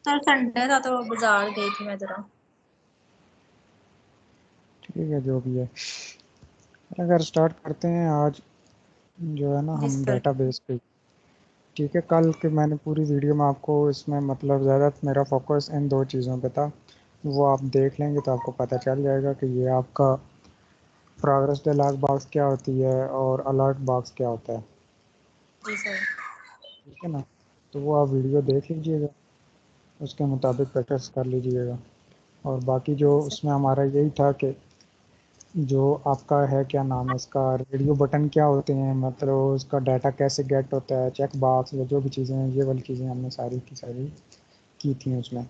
कल संडे था तो बाजार गई थी मैं जरा। ठीक है, जो भी है। अगर स्टार्ट करते हैं आज, जो है ना, जिस हम पर डेटाबेस पे। ठीक है, कल के मैंने पूरी वीडियो में आपको इसमें मतलब ज़्यादा मेरा फोकस इन दो चीज़ों पे था। वो आप देख लेंगे तो आपको पता चल जाएगा कि ये आपका प्रोग्रेस डिलॉग बॉक्स क्या होती है और अलर्ट बॉक्स क्या होता है। जी सर। ठीक है ना, तो वो आप वीडियो देख लीजिएगा, उसके मुताबिक प्रैक्टिस कर लीजिएगा। और बाकी जो जी सर। उसमें हमारा यही था कि जो आपका है, क्या नाम है इसका, रेडियो बटन क्या होते हैं, मतलब उसका डाटा कैसे गेट होता है, चेक बॉक्स या जो भी चीज़ें हैं, ये वाली चीज़ें हमने सारी की सारी की थी उसमें।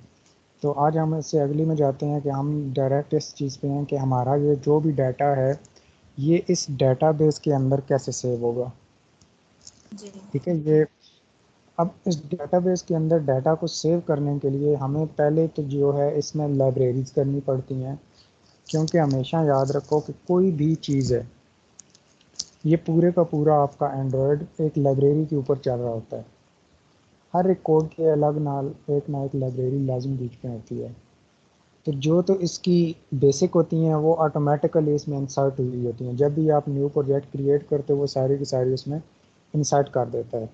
तो आज हम इससे अगली में जाते हैं कि हम डायरेक्ट इस चीज़ पे हैं कि हमारा ये जो भी डाटा है, ये इस डेटाबेस के अंदर कैसे सेव होगा। जी ठीक है, ये अब इस डेटाबेस के अंदर डाटा को सेव करने के लिए हमें पहले तो जो है इसमें लाइब्रेरीज करनी पड़ती हैं। क्योंकि हमेशा याद रखो कि कोई भी चीज़ है, ये पूरे का पूरा आपका एंड्रॉयड एक लाइब्रेरी के ऊपर चल रहा होता है। हर एक कोड के अलग एक ना एक लाइब्रेरी लाजमी बीच में होती है। तो जो तो इसकी बेसिक होती हैं वो ऑटोमेटिकली इसमें इंसर्ट हुई होती हैं। जब भी आप न्यू प्रोजेक्ट क्रिएट करते हो वो सारी की सारी उसमें इंसर्ट कर देता है।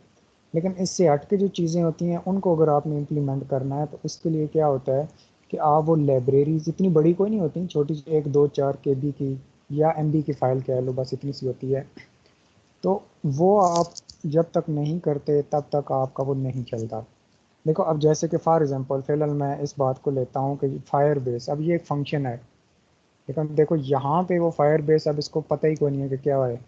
लेकिन इससे हट के जो चीज़ें होती हैं उनको अगर आपने इम्प्लीमेंट करना है तो उसके लिए क्या होता है कि आप वो लाइब्रेरीज, इतनी बड़ी कोई नहीं होती, छोटी सी 1 2 4 KB की या MB की फ़ाइल कह लो, बस इतनी सी होती है। तो वो आप जब तक नहीं करते तब तक आपका वो नहीं चलता। देखो, अब जैसे कि फॉर एग्जांपल फिलहाल मैं इस बात को लेता हूँ कि फायर बेस, अब ये एक फंक्शन है। लेकिन देखो यहाँ पे वो फायर बेस, अब इसको पता ही कोई नहीं है कि क्या है।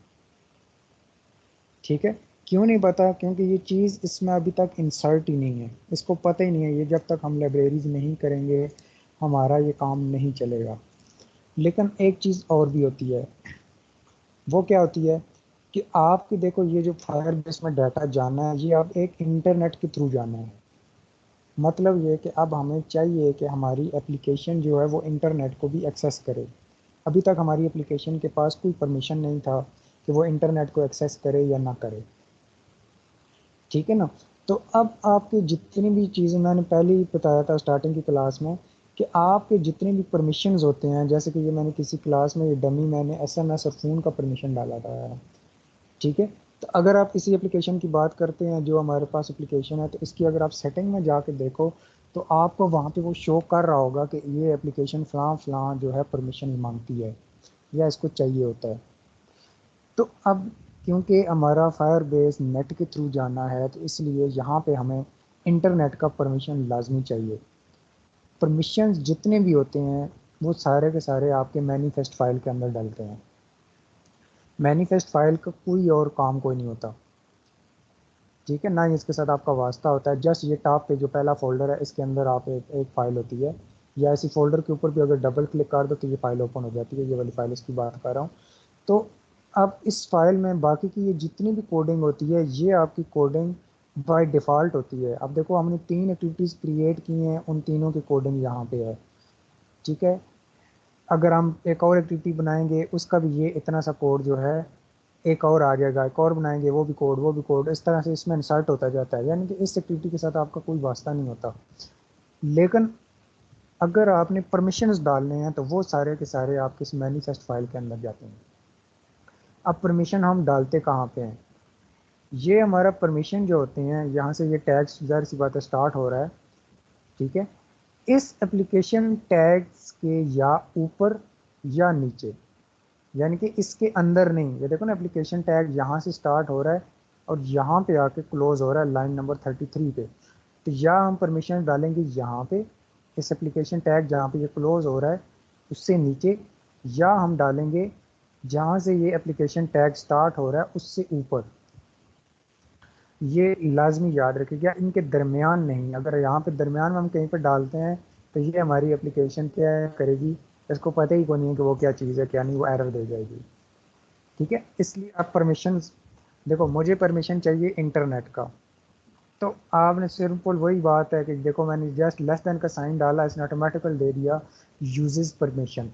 ठीक है, क्यों नहीं पता? क्योंकि ये चीज़ इसमें अभी तक इंसर्ट ही नहीं है, इसको पता ही नहीं है। ये जब तक हम लाइब्रेरीज नहीं करेंगे हमारा ये काम नहीं चलेगा। लेकिन एक चीज़ और भी होती है, वो क्या होती है कि आपकी देखो ये जो फायर बेस में डाटा जाना है, ये आप एक इंटरनेट के थ्रू जाना है। मतलब ये कि अब हमें चाहिए कि हमारी एप्लीकेशन जो है वो इंटरनेट को भी एक्सेस करे। अभी तक हमारी एप्लीकेशन के पास कोई परमिशन नहीं था कि वो इंटरनेट को एक्सेस करे या ना करे। ठीक है ना। तो अब आपके जितनी भी चीज़ें मैंने पहले ही बताया था स्टार्टिंग की क्लास में कि आपके जितने भी परमिशंस होते हैं, जैसे कि ये मैंने किसी क्लास में ये डमी मैंने SMS और फ़ोन का परमिशन डाला था। ठीक है, तो अगर आप किसी एप्लीकेशन की बात करते हैं, जो हमारे पास एप्लीकेशन है, तो इसकी अगर आप सेटिंग में जाके देखो तो आपको वहाँ पे वो शो कर रहा होगा कि ये एप्लीकेशन फ़लाँ फ़लाँ जो है परमिशन मांगती है या इसको चाहिए होता है। तो अब क्योंकि हमारा फायर बेस नेट के थ्रू जाना है तो इसलिए यहाँ पे हमें इंटरनेट का परमिशन लाजमी चाहिए। परमिशन जितने भी होते हैं वो सारे के सारे आपके मैनिफेस्ट फाइल के अंदर डलते हैं। मैनिफेस्ट फाइल का कोई और काम कोई नहीं होता। ठीक है ना, ही इसके साथ आपका वास्ता होता है। जस्ट ये टॉप पे जो पहला फोल्डर है इसके अंदर आप एक फाइल होती है, या इसी फोल्डर के ऊपर भी अगर डबल क्लिक कर दो तो ये फाइल ओपन हो जाती है। ये वाली फाइल इसकी बात कर रहा हूँ। तो अब इस फाइल में बाकी की ये जितनी भी कोडिंग होती है ये आपकी कोडिंग बाय डिफ़ॉल्ट होती है। अब देखो, हमने 3 एक्टिविटीज़ क्रिएट की हैं, उन तीनों की कोडिंग यहाँ पे है। ठीक है, अगर हम एक और एक्टिविटी बनाएंगे उसका भी ये इतना सा कोड जो है एक और आ जाएगा, एक और बनाएंगे वो भी कोड, वो भी कोड, इस तरह से इसमें इंसर्ट होता जाता है। यानी कि इस एक्टिविटी के साथ आपका कोई वास्ता नहीं होता। लेकिन अगर आपने परमिशंस डालने हैं तो वो सारे के सारे आपके इस मैनिफेस्ट फाइल के अंदर जाते हैं। अब परमिशन हम डालते कहाँ पे हैं? ये हमारा परमिशन जो होते हैं, यहाँ से ये टैग्स ज़ाहिर सी बात है स्टार्ट हो रहा है। ठीक है, इस एप्लीकेशन टैग्स के या ऊपर या नीचे, यानी कि इसके अंदर नहीं। ये देखो ना, एप्लीकेशन टैग यहाँ से स्टार्ट हो रहा है और यहाँ पे आके क्लोज हो रहा है लाइन नंबर 33 पे। तो या हम परमिशन डालेंगे यहाँ पे, इस एप्लीकेशन टैग जहाँ पे ये क्लोज हो रहा है उससे नीचे, या हम डालेंगे जहाँ से ये एप्लीकेशन टैग स्टार्ट हो रहा है उससे ऊपर। ये लाजमी याद रखिएगा, इनके दरमियान नहीं। अगर यहाँ पे दरमियान में हम कहीं पर डालते हैं तो ये हमारी एप्लीकेशन क्या करेगी, इसको पता ही कोई नहीं है कि वो क्या चीज़ है क्या नहीं, वो एरर दे जाएगी। ठीक है, इसलिए आप परमिशन देखो, मुझे परमिशन चाहिए इंटरनेट का। तो आपने सिंपल वही बात है कि देखो मैंने जस्ट लेस देन का साइन डाला, इसने ऑटोमेटिकल दे दिया यूजेस परमिशन।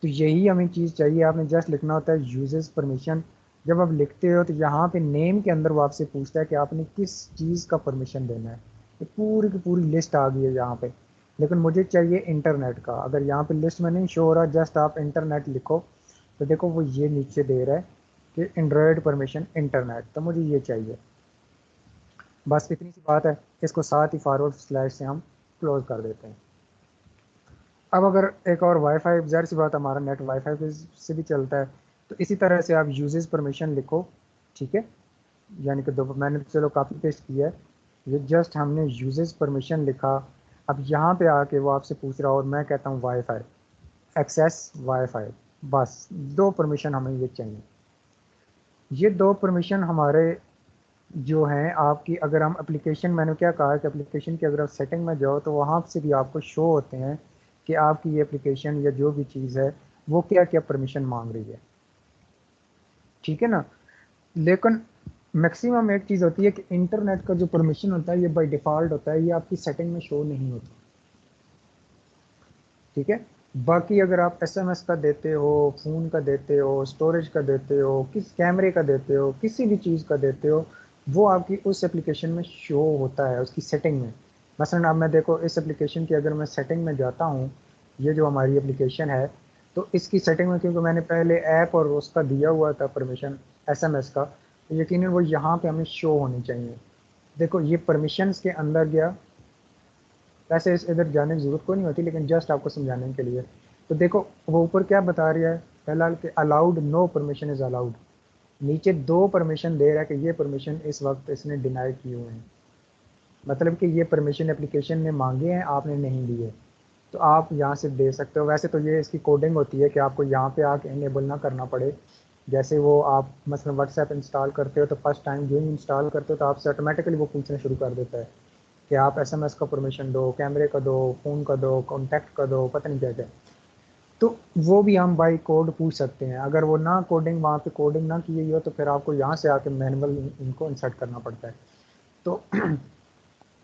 तो यही हमें चीज़ चाहिए, आपने जस्ट लिखना होता है यूजेस परमिशन। जब आप लिखते हो तो यहाँ पे नेम के अंदर वो आपसे पूछता है कि आपने किस चीज़ का परमिशन देना है। ये पूरी की पूरी लिस्ट आ गई है यहाँ पे, लेकिन मुझे चाहिए इंटरनेट का। अगर यहाँ पे लिस्ट में नहीं शो हो रहा, जस्ट आप इंटरनेट लिखो तो देखो वो ये नीचे दे रहा है कि एंड्रॉयड परमिशन इंटरनेट, तो मुझे ये चाहिए। बस इतनी सी बात है, इसको साथ ही फॉरवर्ड स्लैश से हम क्लोज कर देते हैं। अब अगर एक और वाईफाई, ज़ाहिर सी बात हमारा नेट वाईफाई से भी चलता है, तो इसी तरह से आप यूजेस परमिशन लिखो, ठीक है। यानी कि दो मैंने तो चलो कॉपी पेस्ट किया है, ये जस्ट हमने यूजेस परमिशन लिखा। अब यहाँ पे आके वो आपसे पूछ रहा, और मैं कहता हूँ वाईफाई एक्सेस वाईफाई, बस दो परमिशन हमें ये चाहिए। ये दो परमिशन हमारे जो हैं आपकी, अगर हम एप्लीकेशन, मैंने क्या कहा कि एप्लीकेशन की अगर आप सेटिंग में जाओ तो वहाँ से भी आपको शो होते हैं कि आपकी ये एप्लीकेशन या जो भी चीज़ है वो क्या क्या परमिशन मांग रही है, ठीक है ना। लेकिन मैक्सिमम एक चीज़ होती है कि इंटरनेट का जो परमिशन होता है ये बाय डिफ़ॉल्ट होता है, ये आपकी सेटिंग में शो नहीं होता, ठीक है। बाकी अगर आप एसएमएस का देते हो, फ़ोन का देते हो, स्टोरेज का देते हो, किस कैमरे का देते हो, किसी भी चीज़ का देते हो, वो आपकी उस एप्लीकेशन में शो होता है उसकी सेटिंग में। मसलन अब मैं देखो इस एप्लीकेशन की अगर मैं सेटिंग में जाता हूँ, ये जो हमारी एप्लीकेशन है, तो इसकी सेटिंग में क्योंकि मैंने पहले ऐप और उसका दिया हुआ था परमिशन एसएमएस का, तो यकीनन वो यहाँ पे हमें शो होनी चाहिए। देखो ये परमिशंस के अंदर गया, वैसे इस इधर जाने की ज़रूरत को नहीं होती, लेकिन जस्ट आपको समझाने के लिए। तो देखो वो ऊपर क्या बता रहा है, पहला कि allowed, no permission is allowed. नीचे दो परमिशन दे रहा है कि ये परमिशन इस वक्त इसने डिनाई किए हुए हैं, मतलब कि ये परमिशन एप्लीकेशन ने मांगे हैं, आपने नहीं दिए, तो आप यहाँ से दे सकते हो। वैसे तो ये इसकी कोडिंग होती है कि आपको यहाँ पे आके इनेबल ना करना पड़े। जैसे वो आप मसलन व्हाट्सएप इंस्टॉल करते हो तो फर्स्ट टाइम जो ही इंस्टॉल करते हो तो आपसे ऑटोमेटिकली वो पूछना शुरू कर देता है कि आप एसएमएस का परमिशन दो, कैमरे का दो, फ़ोन का दो, कॉन्टैक्ट का दो, पता नहीं क्या क्या। तो वो भी हम बाई कोड पूछ सकते हैं। अगर वो ना कोडिंग, वहाँ पे कोडिंग ना की गई हो तो फिर आपको यहाँ से आके मैनुअल इनको इंसर्ट करना पड़ता है। तो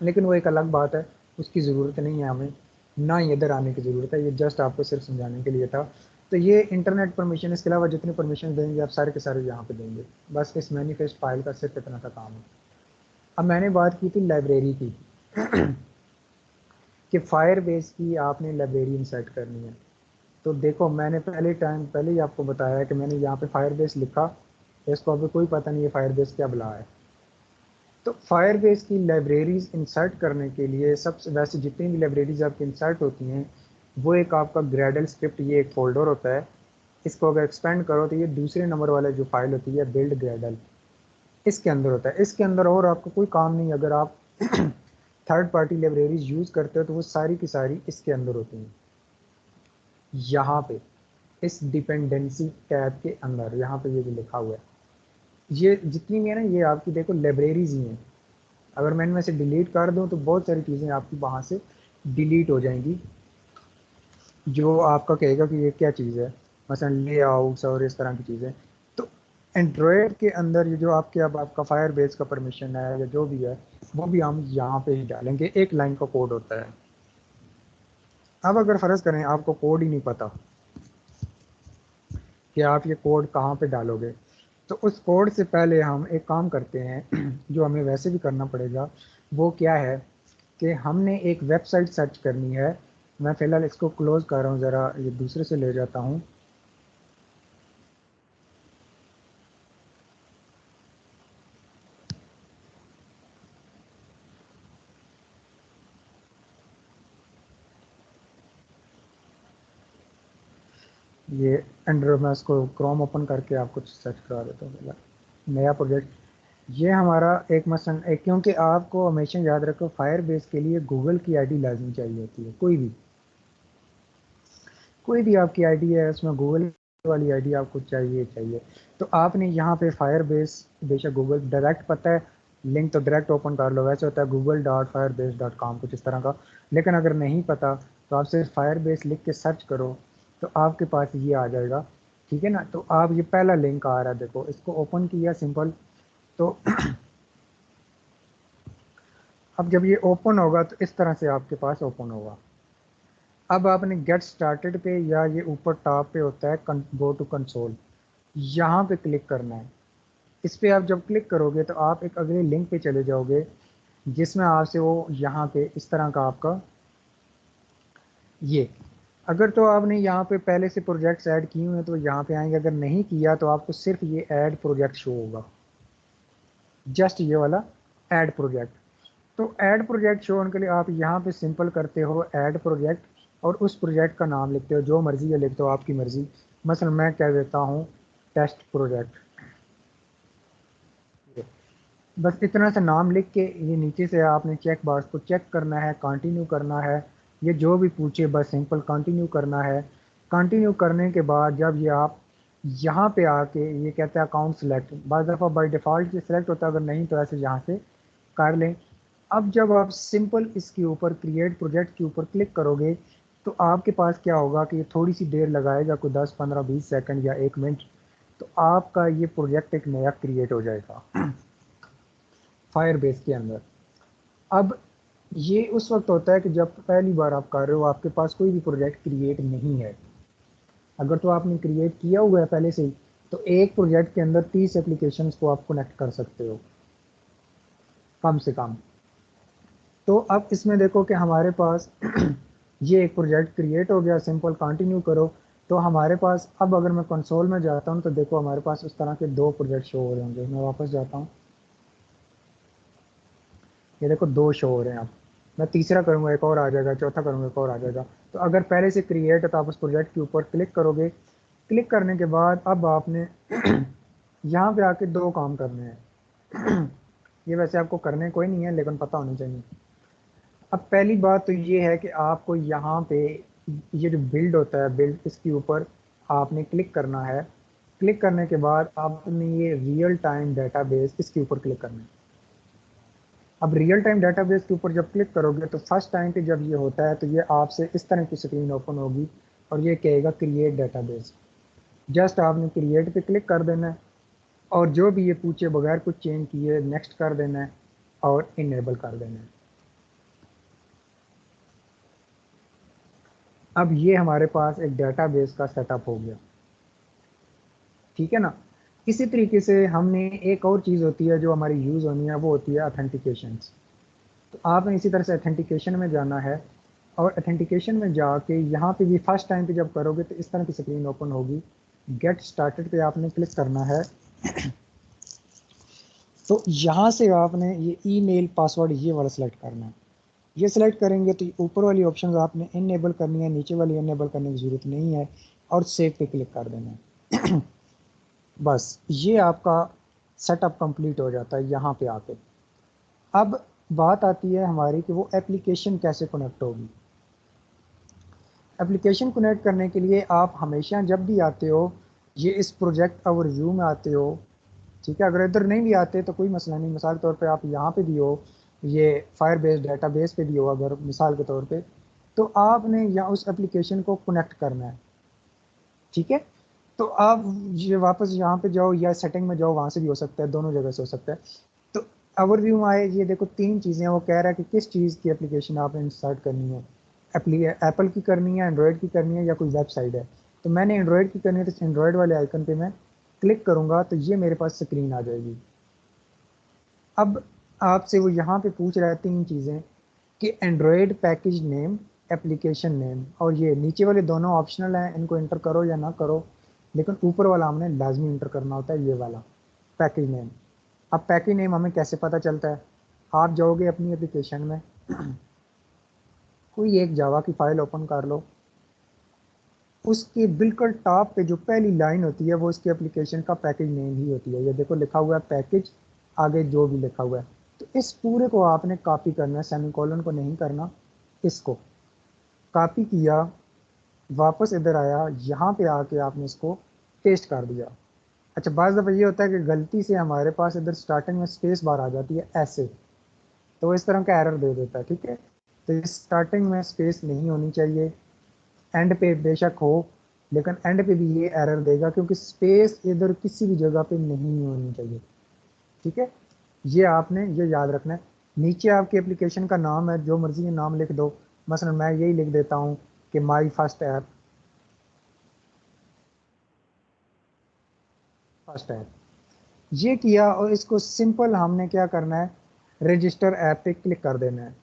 लेकिन वो एक अलग बात है, उसकी ज़रूरत नहीं है हमें, ना ही इधर आने की ज़रूरत है, ये जस्ट आपको सिर्फ समझाने के लिए था। तो ये इंटरनेट परमिशन, इसके अलावा जितने परमिशन देंगे आप सारे के सारे यहाँ पे देंगे। बस इस मैनिफेस्ट फाइल का सिर्फ इतना सा काम है। अब मैंने बात की थी लाइब्रेरी की कि फायर बेस की आपने लाइब्रेरी इंसर्ट करनी है। तो देखो मैंने पहले ही आपको बताया है कि मैंने यहाँ पे फायर बेस लिखा, इसको अभी कोई पता नहीं है फायर बेस क्या बुला है। तो फायर बेस की लाइब्रेरीज इंसर्ट करने के लिए सबसे, वैसे जितनी भी लाइब्रेरीज आपकी इंसर्ट होती हैं वो एक आपका ग्रेडल स्क्रिप्ट, ये एक फोल्डर होता है। इसको अगर एक्सपेंड करो तो ये दूसरे नंबर वाले जो फाइल होती है बिल्ड ग्रेडल, इसके अंदर होता है। इसके अंदर और आपको कोई काम नहीं, अगर आप थर्ड पार्टी लाइब्रेरीज यूज़ करते हो तो वो सारी की सारी इसके अंदर होती हैं। यहाँ पे इस डिपेंडेंसी टैब के अंदर यहाँ पे ये भी लिखा हुआ है, ये जितनी भी है ना ये आपकी देखो लाइब्रेरीज ही हैं। अगर मैं इनमें से डिलीट कर दूं तो बहुत सारी चीज़ें आपकी वहाँ से डिलीट हो जाएंगी, जो आपका कहेगा कि ये क्या चीज़ है, मसलन लेआउट्स और इस तरह की चीज़ें। तो एंड्रॉयड के अंदर ये जो आपके, अब आपका फायर बेस का परमिशन है या जो भी है वो भी हम यहाँ पे ही डालेंगे, एक लाइन का कोड होता है। अब अगर फ़र्ज़ करें आपको कोड ही नहीं पता कि आप ये कोड कहाँ पे डालोगे, तो उस कोड से पहले हम एक काम करते हैं जो हमें वैसे भी करना पड़ेगा, वो क्या है कि हमने एक वेबसाइट सर्च करनी है। मैं फ़िलहाल इसको क्लोज़ कर रहा हूँ, ज़रा ये दूसरे से ले जाता हूँ। ये एंड्रॉयड में इसको क्रोम ओपन करके आपको सर्च करा देता हूँ फ़िलहाल। नया प्रोजेक्ट, ये हमारा एक मसलन एक, क्योंकि आपको हमेशा याद रखो फायर बेस के लिए गूगल की आईडी लाजमी चाहिए होती है। कोई भी आपकी आईडी है उसमें गूगल वाली आईडी आपको चाहिए चाहिए। तो आपने यहाँ पे फायर बेस, बेशक गूगल डायरेक्ट पता है, लिंक तो डायरेक्ट ओपन कर लो, वैसे होता है google.firebase.com कुछ इस तरह का। लेकिन अगर नहीं पता तो आप सिर्फ फायर बेस लिख के सर्च करो तो आपके पास ये आ जाएगा, ठीक है ना। तो आप ये पहला लिंक आ रहा है देखो, इसको ओपन किया सिंपल। तो अब जब ये ओपन होगा तो इस तरह से आपके पास ओपन होगा। अब आपने गेट स्टार्टेड पे, या ये ऊपर टॉप पे होता है गो टू कंसोल, यहाँ पे क्लिक करना है। इस पे आप जब क्लिक करोगे तो आप एक अगले लिंक पे चले जाओगे जिसमें आपसे वो यहाँ पे इस तरह का आपका ये, अगर तो आपने यहाँ पे पहले से प्रोजेक्ट्स ऐड किए हुए हैं तो यहाँ पे आएंगे, अगर नहीं किया तो आपको सिर्फ ये ऐड प्रोजेक्ट शो होगा, जस्ट ये वाला ऐड प्रोजेक्ट। तो ऐड प्रोजेक्ट शो होने के लिए आप यहाँ पे सिंपल करते हो ऐड प्रोजेक्ट और उस प्रोजेक्ट का नाम लिखते हो, जो मर्जी ये लिखते हो आपकी मर्जी। मसलन मैं कह देता हूँ टेस्ट प्रोजेक्ट, बस इतना सा नाम लिख के ये नीचे से आपने चेक बॉक्स को चेक करना है, कंटिन्यू करना है, ये जो भी पूछे बस सिंपल कंटिन्यू करना है। कंटिन्यू करने के बाद जब ये आप यहाँ पे आके ये कहता है अकाउंट सेलेक्ट, बाज़ दफ़ा बाई डिफ़ॉल्ट ये सिलेक्ट होता है, अगर नहीं तो ऐसे यहाँ से कर लें। अब जब आप सिंपल इसके ऊपर क्रिएट प्रोजेक्ट के ऊपर क्लिक करोगे तो आपके पास क्या होगा कि ये थोड़ी सी देर लगाएगा, कोई 10 15 20 सेकंड या 1 मिनट, तो आपका ये प्रोजेक्ट एक नया क्रिएट हो जाएगा फायर बेस के अंदर। अब ये उस वक्त होता है कि जब पहली बार आप कर रहे हो, आपके पास कोई भी प्रोजेक्ट क्रिएट नहीं है। अगर तो आपने क्रिएट किया हुआ है पहले से ही, तो एक प्रोजेक्ट के अंदर 30 एप्लीकेशंस को आप कनेक्ट कर सकते हो कम से कम। तो अब इसमें देखो कि हमारे पास ये एक प्रोजेक्ट क्रिएट हो गया, सिंपल कंटिन्यू करो। तो हमारे पास अब अगर मैं कंसोल में जाता हूँ तो देखो हमारे पास उस तरह के 2 प्रोजेक्ट शो हो रहे होंगे। मैं वापस जाता हूँ, ये देखो 2 शो हो रहे हैं। अब मैं तीसरा करूँगा एक और आ जाएगा, चौथा करूँगा एक और आ जाएगा। तो अगर पहले से क्रिएट है तो आप उस प्रोजेक्ट के ऊपर क्लिक करोगे। क्लिक करने के बाद अब आपने यहाँ पे आके 2 काम करने हैं। ये वैसे आपको करने कोई नहीं है लेकिन पता होनी चाहिए। अब पहली बात तो ये है कि आपको यहाँ पे ये जो बिल्ड होता है, बिल्ड, इसके ऊपर आपने क्लिक करना है। क्लिक करने के बाद आपने ये रियल टाइम डेटाबेस इसके ऊपर क्लिक करना है। अब रियल टाइम डेटाबेस के ऊपर जब क्लिक करोगे तो फर्स्ट टाइम पे जब ये होता है तो ये आपसे इस तरह की स्क्रीन ओपन होगी और ये कहेगा क्रिएट डेटाबेस। जस्ट आपने क्रिएट पे क्लिक कर देना है और जो भी ये पूछे बगैर कुछ चेंज किए नेक्स्ट कर देना है और इनेबल कर देना है। अब ये हमारे पास एक डेटाबेस का सेटअप हो गया, ठीक है ना। इसी तरीके से हमने एक और चीज़ होती है जो हमारी यूज़ होनी है, वो होती है अथेंटिकेशन। तो आपने इसी तरह से अथेंटिकेशन में जाना है और अथेंटिकेशन में जाके यहाँ पे भी फर्स्ट टाइम पे जब करोगे तो इस तरह की स्क्रीन ओपन होगी। गेट स्टार्टेड पे आपने क्लिक करना है। तो यहाँ से आपने ये ईमेल पासवर्ड ये वाला सेलेक्ट करना है। ये सिलेक्ट करेंगे तो ऊपर वाली ऑप्शन आपने इनेबल करनी है, नीचे वाली इनेबल करने की ज़रूरत नहीं है और सेव पे क्लिक कर देना है। बस ये आपका सेटअप कंप्लीट हो जाता है यहाँ पे आके। अब बात आती है हमारी कि वो एप्लीकेशन कैसे कनेक्ट होगी। एप्लीकेशन कनेक्ट करने के लिए आप हमेशा जब भी आते हो ये इस प्रोजेक्ट ओवरव्यू में आते हो, ठीक है। अगर इधर नहीं भी आते तो कोई मसला नहीं, मिसाल के तौर पे आप यहाँ पे भी हो, ये फायर बेस डेटाबेस पे भी हो अगर मिसाल के तौर पे, तो आपने यहाँ उस एप्लीकेशन को कनेक्ट करना है, ठीक है। तो आप ये वापस यहाँ पे जाओ या सेटिंग में जाओ, वहाँ से भी हो सकता है, दोनों जगह से हो सकता है। तो ओवरव्यू में आए, ये देखो 3 चीज़ें, वो कह रहा है कि किस चीज़ की एप्लीकेशन आपने इंस्टॉल करनी है। एप्पल की करनी है, एंड्रॉयड की करनी है या कोई वेबसाइट है। तो मैंने एंड्रॉयड की करनी है तो एंड्रॉयड वाले आइकन पे मैं क्लिक करूँगा तो ये मेरे पास स्क्रीन आ जाएगी। अब आपसे वो यहाँ पे पूछ रहा है 3 चीज़ें कि Android package name, application name, और ये नीचे वाले दोनों ऑप्शनल हैं, इनको इंटर करो या ना करो, लेकिन ऊपर वाला हमने लाजमी इंटर करना होता है, ये वाला पैकेज नेम। अब पैकेज नेम हमें कैसे पता चलता है, आप जाओगे अपनी एप्लीकेशन में, कोई एक जावा की फाइल ओपन कर लो, उसके बिल्कुल टॉप पे जो पहली लाइन होती है वो उसके एप्लीकेशन का पैकेज नेम ही होती है। ये देखो लिखा हुआ है पैकेज, आगे जो भी लिखा हुआ है। तो इस पूरे को आपने कॉपी करना है, सेमीकोलन को नहीं करना, इसको कॉपी किया, वापस इधर आया, यहाँ पे आके आपने इसको पेस्ट कर दिया। अच्छा, बाज़ दफ़ा ये होता है कि गलती से हमारे पास इधर स्टार्टिंग में स्पेस बार आ जाती है ऐसे, तो इस तरह का एरर दे देता है, ठीक है। तो स्टार्टिंग में स्पेस नहीं होनी चाहिए, एंड पे बेशक हो, लेकिन एंड पे भी ये एरर देगा क्योंकि स्पेस इधर किसी भी जगह पे नहीं होनी चाहिए, ठीक है। ये आपने ये याद रखना है। नीचे आपकी एप्लीकेशन का नाम है, जो मर्जी नाम लिख दो, मसलन मैं यही लिख देता हूँ कि my first app, first app, ये किया। और इसको सिंपल हमने क्या करना है, रजिस्टर ऐप पे क्लिक कर देना है।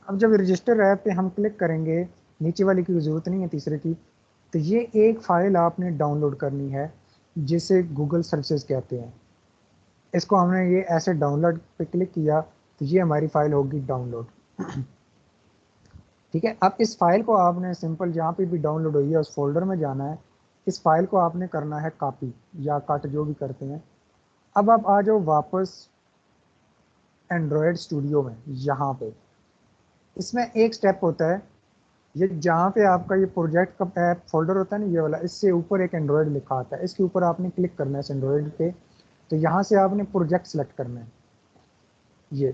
अब जब रजिस्टर ऐप पे हम क्लिक करेंगे, नीचे वाली की ज़रूरत नहीं है तीसरे की, तो ये एक फ़ाइल आपने डाउनलोड करनी है जिसे गूगल सर्विसेज कहते हैं। इसको हमने ये ऐसे डाउनलोड पे क्लिक किया तो ये हमारी फ़ाइल होगी डाउनलोड। ठीक है, अब इस फाइल को आपने सिंपल जहाँ पे भी डाउनलोड हुई है उस फोल्डर में जाना है। इस फाइल को आपने करना है कॉपी या कट, जो भी करते हैं। अब आप आ जाओ वापस एंड्रॉयड स्टूडियो में। यहाँ पे इसमें एक स्टेप होता है, ये जहाँ पे आपका ये प्रोजेक्ट का ऐप फोल्डर होता है ना, ये वाला, इससे ऊपर एक एंड्रॉयड लिखा आता है, इसके ऊपर आपने क्लिक करना है इस एंड्रॉयड पे। तो यहाँ से आपने प्रोजेक्ट सेलेक्ट करना है ये।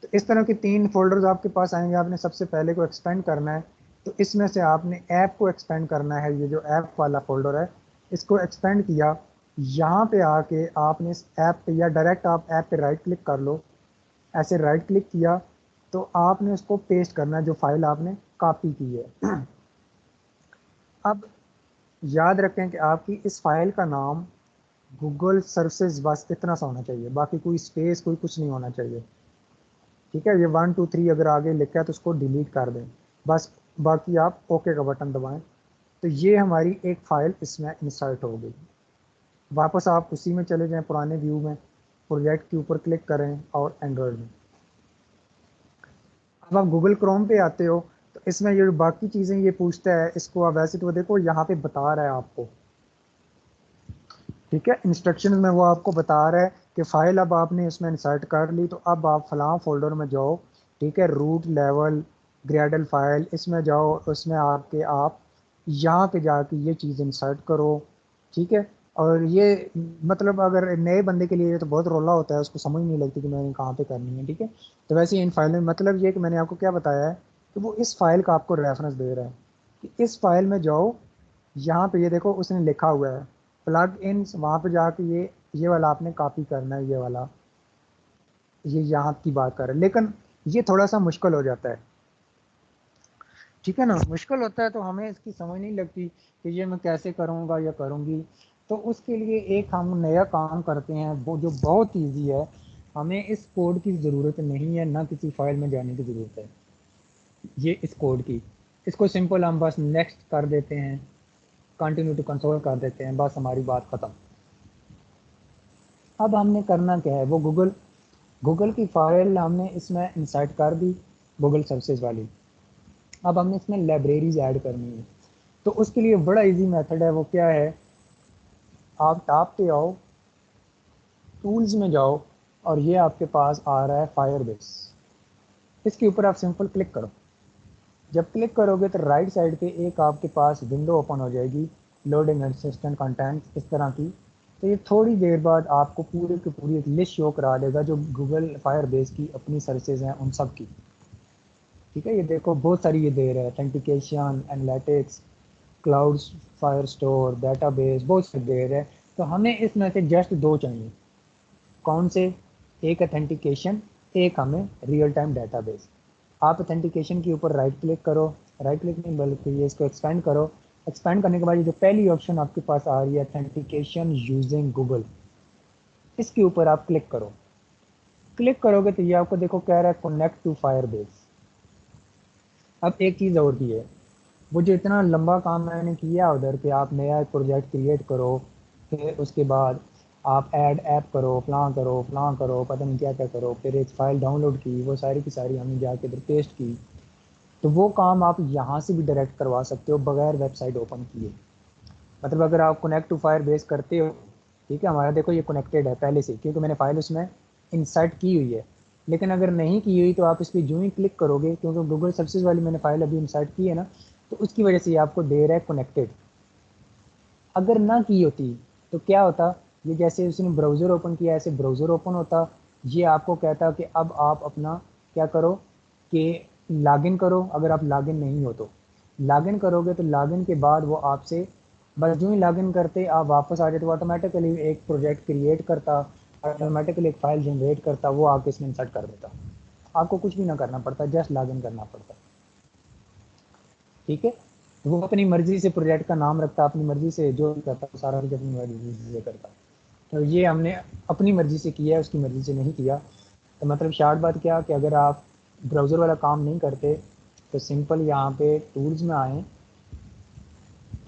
तो इस तरह के 3 फोल्डर्स आपके पास आएंगे, आपने सबसे पहले को एक्सपेंड करना है। तो इसमें से आपने ऐप को एक्सपेंड करना है, ये जो ऐप वाला फोल्डर है इसको एक्सपेंड किया। यहाँ पे आके आपने इस ऐप पे, या डायरेक्ट आप ऐप पे राइट क्लिक कर लो, ऐसे राइट क्लिक किया तो आपने उसको पेस्ट करना है जो फाइल आपने कॉपी की है। अब याद रखें कि आपकी इस फाइल का नाम गूगल सर्विसेज, बस इतना सा होना चाहिए, बाकी कोई स्पेस कोई कुछ नहीं होना चाहिए। ठीक है, ये 1 2 3 अगर आगे लिखा है तो उसको डिलीट कर दें बस, बाकी आप ओके का बटन दबाएं। तो ये हमारी एक फाइल इसमें इंसर्ट हो गई। वापस आप उसी में चले जाएं, पुराने व्यू में, प्रोजेक्ट के ऊपर क्लिक करें और एंड्रॉयड में। अब आप गूगल क्रोम पे आते हो तो इसमें ये बाकी चीज़ें ये पूछता है, इसको आप वैसे तो देखो यहाँ पे बता रहा है आपको। ठीक है, इंस्ट्रक्शन में वो आपको बता रहा है कि फाइल अब आपने इसमें इंसर्ट कर ली, तो अब आप फलां फोल्डर में जाओ। ठीक है, रूट लेवल ग्रेडल फाइल, इसमें जाओ, उसमें आपके आप यहाँ पे जाके ये चीज़ इंसर्ट करो। ठीक है, और ये मतलब अगर नए बंदे के लिए तो बहुत रोला होता है, उसको समझ नहीं लगती कि मैंने कहाँ पे करनी है। ठीक है, तो वैसे इन फाइल में मतलब ये कि मैंने आपको क्या बताया है कि वो इस फाइल का आपको रेफरेंस दे रहा है कि इस फाइल में जाओ, यहाँ पे ये देखो उसने लिखा हुआ है प्लग इन, वहाँ पे जाके ये वाला आपने कॉपी करना है, ये वाला, ये यहाँ की बात कर रहे हैं। लेकिन ये थोड़ा सा मुश्किल हो जाता है। ठीक है ना, मुश्किल होता है तो हमें इसकी समझ नहीं लगती कि ये मैं कैसे करूँगा या करूँगी। तो उसके लिए एक हम नया काम करते हैं वो जो बहुत ईजी है। हमें इस कोड की ज़रूरत नहीं है, ना किसी फाइल में जाने की ज़रूरत है ये इस कोड की। इसको सिंपल हम बस नेक्स्ट कर देते हैं, कंटिन्यू टू कंसोल कर देते हैं, बस हमारी बात ख़त्म। अब हमने करना क्या है, वो गूगल गूगल की फाइल हमने इसमें इंसर्ट कर दी, गूगल सर्विसेज वाली। अब हमने इसमें लाइब्रेरीज ऐड करनी है। तो उसके लिए बड़ा इजी मेथड है, वो क्या है, आप टॉप पे आओ, टूल्स में जाओ, और ये आपके पास आ रहा है फायरबेस। इसके ऊपर आप सिंपल क्लिक करो। जब क्लिक करोगे तो राइट साइड पे एक आपके पास विंडो ओपन हो जाएगी, लोडिंग असिस्टेंट कंटेंट इस तरह की। तो ये थोड़ी देर बाद आपको पूरी की पूरी एक लिस्ट शो करा देगा जो गूगल फायरबेस की अपनी सर्विसेज हैं उन सब की। ठीक है, ये देखो बहुत सारी ये दे रहा है, authentication, analytics, cloud, fire store, database, बहुत से दे रहे हैं। तो हमें इसमें से जस्ट 2 चाहिए। कौन से? एक ऑथेंटिकेशन, एक हमें रियल टाइम डेटाबेस। आप ऑथेंटिकेशन के ऊपर राइट क्लिक करो, राइट क्लिक नहीं बल्कि ये इसको एक्सपेंड करो। एक्सपेंड करने के बाद ये जो पहली ऑप्शन आपके पास आ रही है ऑथेंटिकेशन यूजिंग गूगल, इसके ऊपर आप क्लिक करो। क्लिक करोगे तो ये आपको देखो कह रहा है कनेक्ट टू फायरबेस। अब एक चीज़ और भी है, वो जो इतना लंबा काम मैंने किया उधर कि आप नया एक प्रोजेक्ट क्रिएट करो, फिर उसके बाद आप ऐड ऐप करो, फलां करो, पता नहीं क्या क्या करो, फिर एक फ़ाइल डाउनलोड की, वो सारी की सारी हमने जाके इधर पेस्ट की। तो वो काम आप यहाँ से भी डायरेक्ट करवा सकते हो बगैर वेबसाइट ओपन किए। मतलब अगर आप कनेक्ट टू फायर बेस करते हो, ठीक है, हमारा देखो ये कनेक्टेड है पहले से क्योंकि मैंने फाइल उसमें इंसर्ट की हुई है। लेकिन अगर नहीं की हुई तो आप इस पर जो ही क्लिक करोगे, क्योंकि गूगल सर्विसेज वाली मैंने फाइल अभी इंसर्ट की है ना, तो उसकी वजह से ये आपको दे रहा है कनेक्टेड। अगर ना की होती तो क्या होता, ये जैसे उसने ब्राउज़र ओपन किया ऐसे ब्राउज़र ओपन होता, ये आपको कहता कि अब आप अपना क्या करो कि लॉगिन करो। अगर आप लॉगिन नहीं हो तो लॉगिन करोगे, तो लॉगिन के बाद वो आपसे बस जो ही लॉगिन करते आप वापस आ जाए तो ऑटोमेटिकली एक प्रोजेक्ट क्रिएट करता, ऑटोमेटिकली एक फाइल जनरेट करता, वो आपके इसमें इंसर्ट कर देता। आपको कुछ भी ना करना पड़ता, जस्ट लॉगिन करना पड़ता। ठीक है, वो अपनी मर्जी से प्रोजेक्ट का नाम रखता, अपनी मर्जी से जो भी करता, सारा कुछ अपनी मर्जी से करता। तो ये हमने अपनी मर्जी से किया है, उसकी मर्जी से नहीं किया। तो मतलब शार्ट बात क्या कि अगर आप ब्राउज़र वाला काम नहीं करते तो सिंपल यहाँ पे टूल्स में आएँ,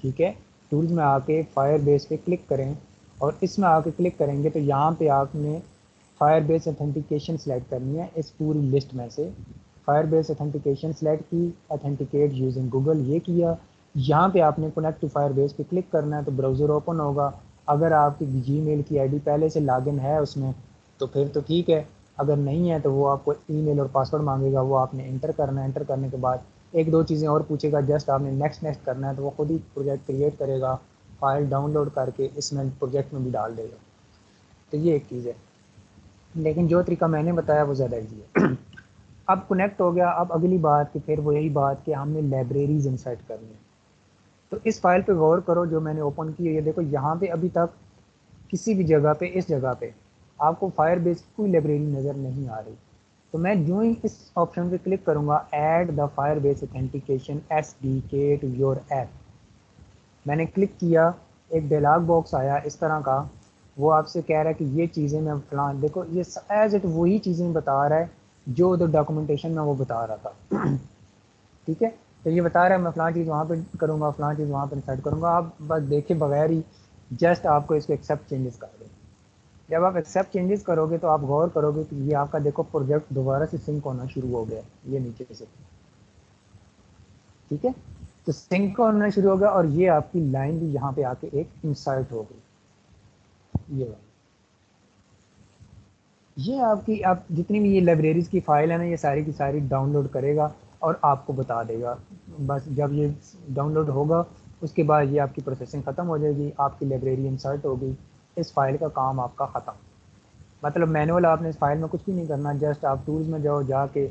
ठीक है, टूल्स में आके फायरबेस पे क्लिक करें और इसमें आके क्लिक करेंगे तो यहाँ पे आपने फायरबेस ऑथेंटिकेशन सेलेक्ट करनी है। इस पूरी लिस्ट में से फायरबेस ऑथेंटिकेशन सेलेक्ट की, ऑथेंटिकेट यूजिंग गूगल ये किया, यहाँ पे आपने कनेक्ट टू फायरबेस पे क्लिक करना है तो ब्राउज़र ओपन होगा। अगर आपकी जीमेल की आईडी पहले से लॉगिन है उसमें तो फिर तो ठीक है, अगर नहीं है तो वो आपको ईमेल और पासवर्ड मांगेगा, वो आपने इंटर करना है। इंटर करने के बाद एक दो चीज़ें और पूछेगा, जस्ट आपने नेक्स्ट नेक्स्ट करना है तो वो खुद ही प्रोजेक्ट क्रिएट करेगा, फाइल डाउनलोड करके इसमें प्रोजेक्ट में भी डाल देगा। तो ये एक चीज़ है, लेकिन जो तरीका मैंने बताया वो ज़्यादा ईजी है। अब कनेक्ट हो गया, अब अगली बात कि फिर वो यही बात कि हमने लाइब्रेरीज इंसर्ट करनी है। तो इस फाइल पे गौर करो जो मैंने ओपन की है, ये देखो यहाँ पे अभी तक किसी भी जगह पे, इस जगह पे आपको फायरबेस की कोई लाइब्रेरी नज़र नहीं आ रही। तो मैं जो ही इस ऑप्शन पे क्लिक करूँगा, add the Firebase authentication SDK to your app, मैंने क्लिक किया, एक डायलॉग बॉक्स आया इस तरह का, वो आपसे कह रहा है कि ये चीज़ें मैं फलां, देखो ये एज इट वही चीज़ें बता रहा है जो उधर डॉक्यूमेंटेशन में वो बता रहा था। ठीक है, तो ये बता रहा है मैं फलां चीज़ वहाँ पे करूँगा, फलां चीज़ वहाँ पे इंसर्ट करूँगा। आप बस देखे बगैर ही जस्ट आपको इसको एक्सेप्ट चेंजेस कर दें। जब आप एक्सेप्ट चेंजेस करोगे तो आप गौर करोगे कि ये आपका देखो प्रोजेक्ट दोबारा से सिंक होना शुरू हो गया, ये नीचे से, ठीक है, तो सिंक होना शुरू हो गया और ये आपकी लाइन भी यहाँ पे आके एक इंसर्ट हो गई। ये आपकी, आप जितनी भी ये लाइब्रेरीज की फाइल है ना, ये सारी की सारी डाउनलोड करेगा और आपको बता देगा। बस जब ये डाउनलोड होगा उसके बाद ये आपकी प्रोसेसिंग ख़त्म हो जाएगी, आपकी लाइब्रेरी इंसर्ट होगी, इस फाइल का काम आपका ख़त्म। मतलब मैनुअल आपने इस फाइल में कुछ भी नहीं करना, जस्ट आप टूल्स में जाओ, जाके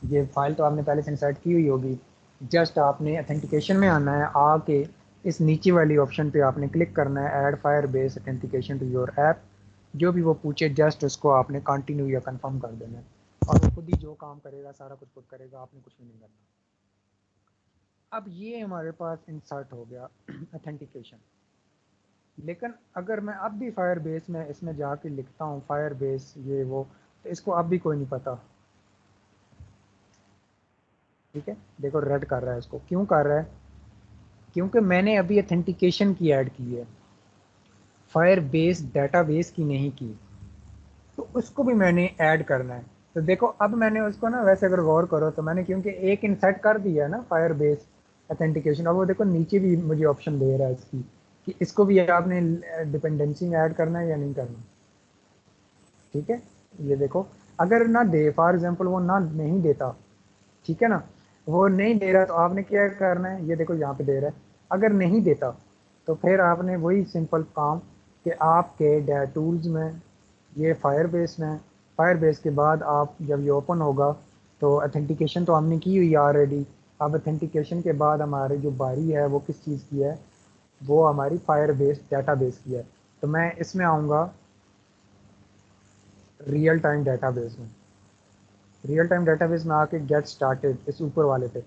ये फाइल तो आपने पहले से इंसर्ट की हुई होगी, जस्ट आपने ऑथेंटिकेशन में आना है, आके इस नीचे वाली ऑप्शन पे आपने क्लिक करना है, add Firebase authentication to your app, जो भी वो पूछे जस्ट उसको आपने कंटिन्यू या कंफर्म कर देना है और वो खुद ही जो काम करेगा सारा कुछ खुद करेगा, आपने कुछ भी नहीं करना। अब ये हमारे पास इंसर्ट हो गया ऑथेंटिकेशन। लेकिन अगर मैं अब भी फायर बेस में इसमें जाके लिखता हूँ फायर बेस ये वो, तो इसको अब भी कोई नहीं पता। ठीक है, देखो रेड कर रहा है, इसको क्यों कर रहा है, क्योंकि मैंने अभी ऑथेंटिकेशन की ऐड की है, फायर बेस डाटाबेस की नहीं की, तो उसको भी मैंने ऐड करना है। तो देखो अब मैंने उसको ना, वैसे अगर गौर करो तो मैंने क्योंकि एक इंसर्ट कर दिया है ना फायर बेस ऑथेंटिकेशन, अब वो देखो नीचे भी मुझे ऑप्शन दे रहा है इसकी कि इसको भी आपने डिपेंडेंसी में ऐड करना है या नहीं करना। ठीक है, ये देखो अगर ना दे, फॉर एग्जांपल वो ना नहीं देता, ठीक है ना, वो नहीं दे रहा तो आपने क्या करना है, ये देखो यहाँ पे दे रहा है, अगर नहीं देता तो फिर आपने वही सिंपल काम कि आपके टूल्स में, ये फायर बेस में, फायर बेस के बाद आप जब ये ओपन होगा तो ऑथेंटिकेशन तो हमने की हुई है ऑलरेडी। अब ऑथेंटिकेशन के बाद हमारी जो बारी है वो किस चीज़ की है, वो हमारी फायर बेस डाटा बेस की है। तो मैं इसमें आऊँगा रियल टाइम डाटाबेस में, रियल टाइम डाटाबेस में आके गेट स्टार्टेड इस ऊपर वाले पे,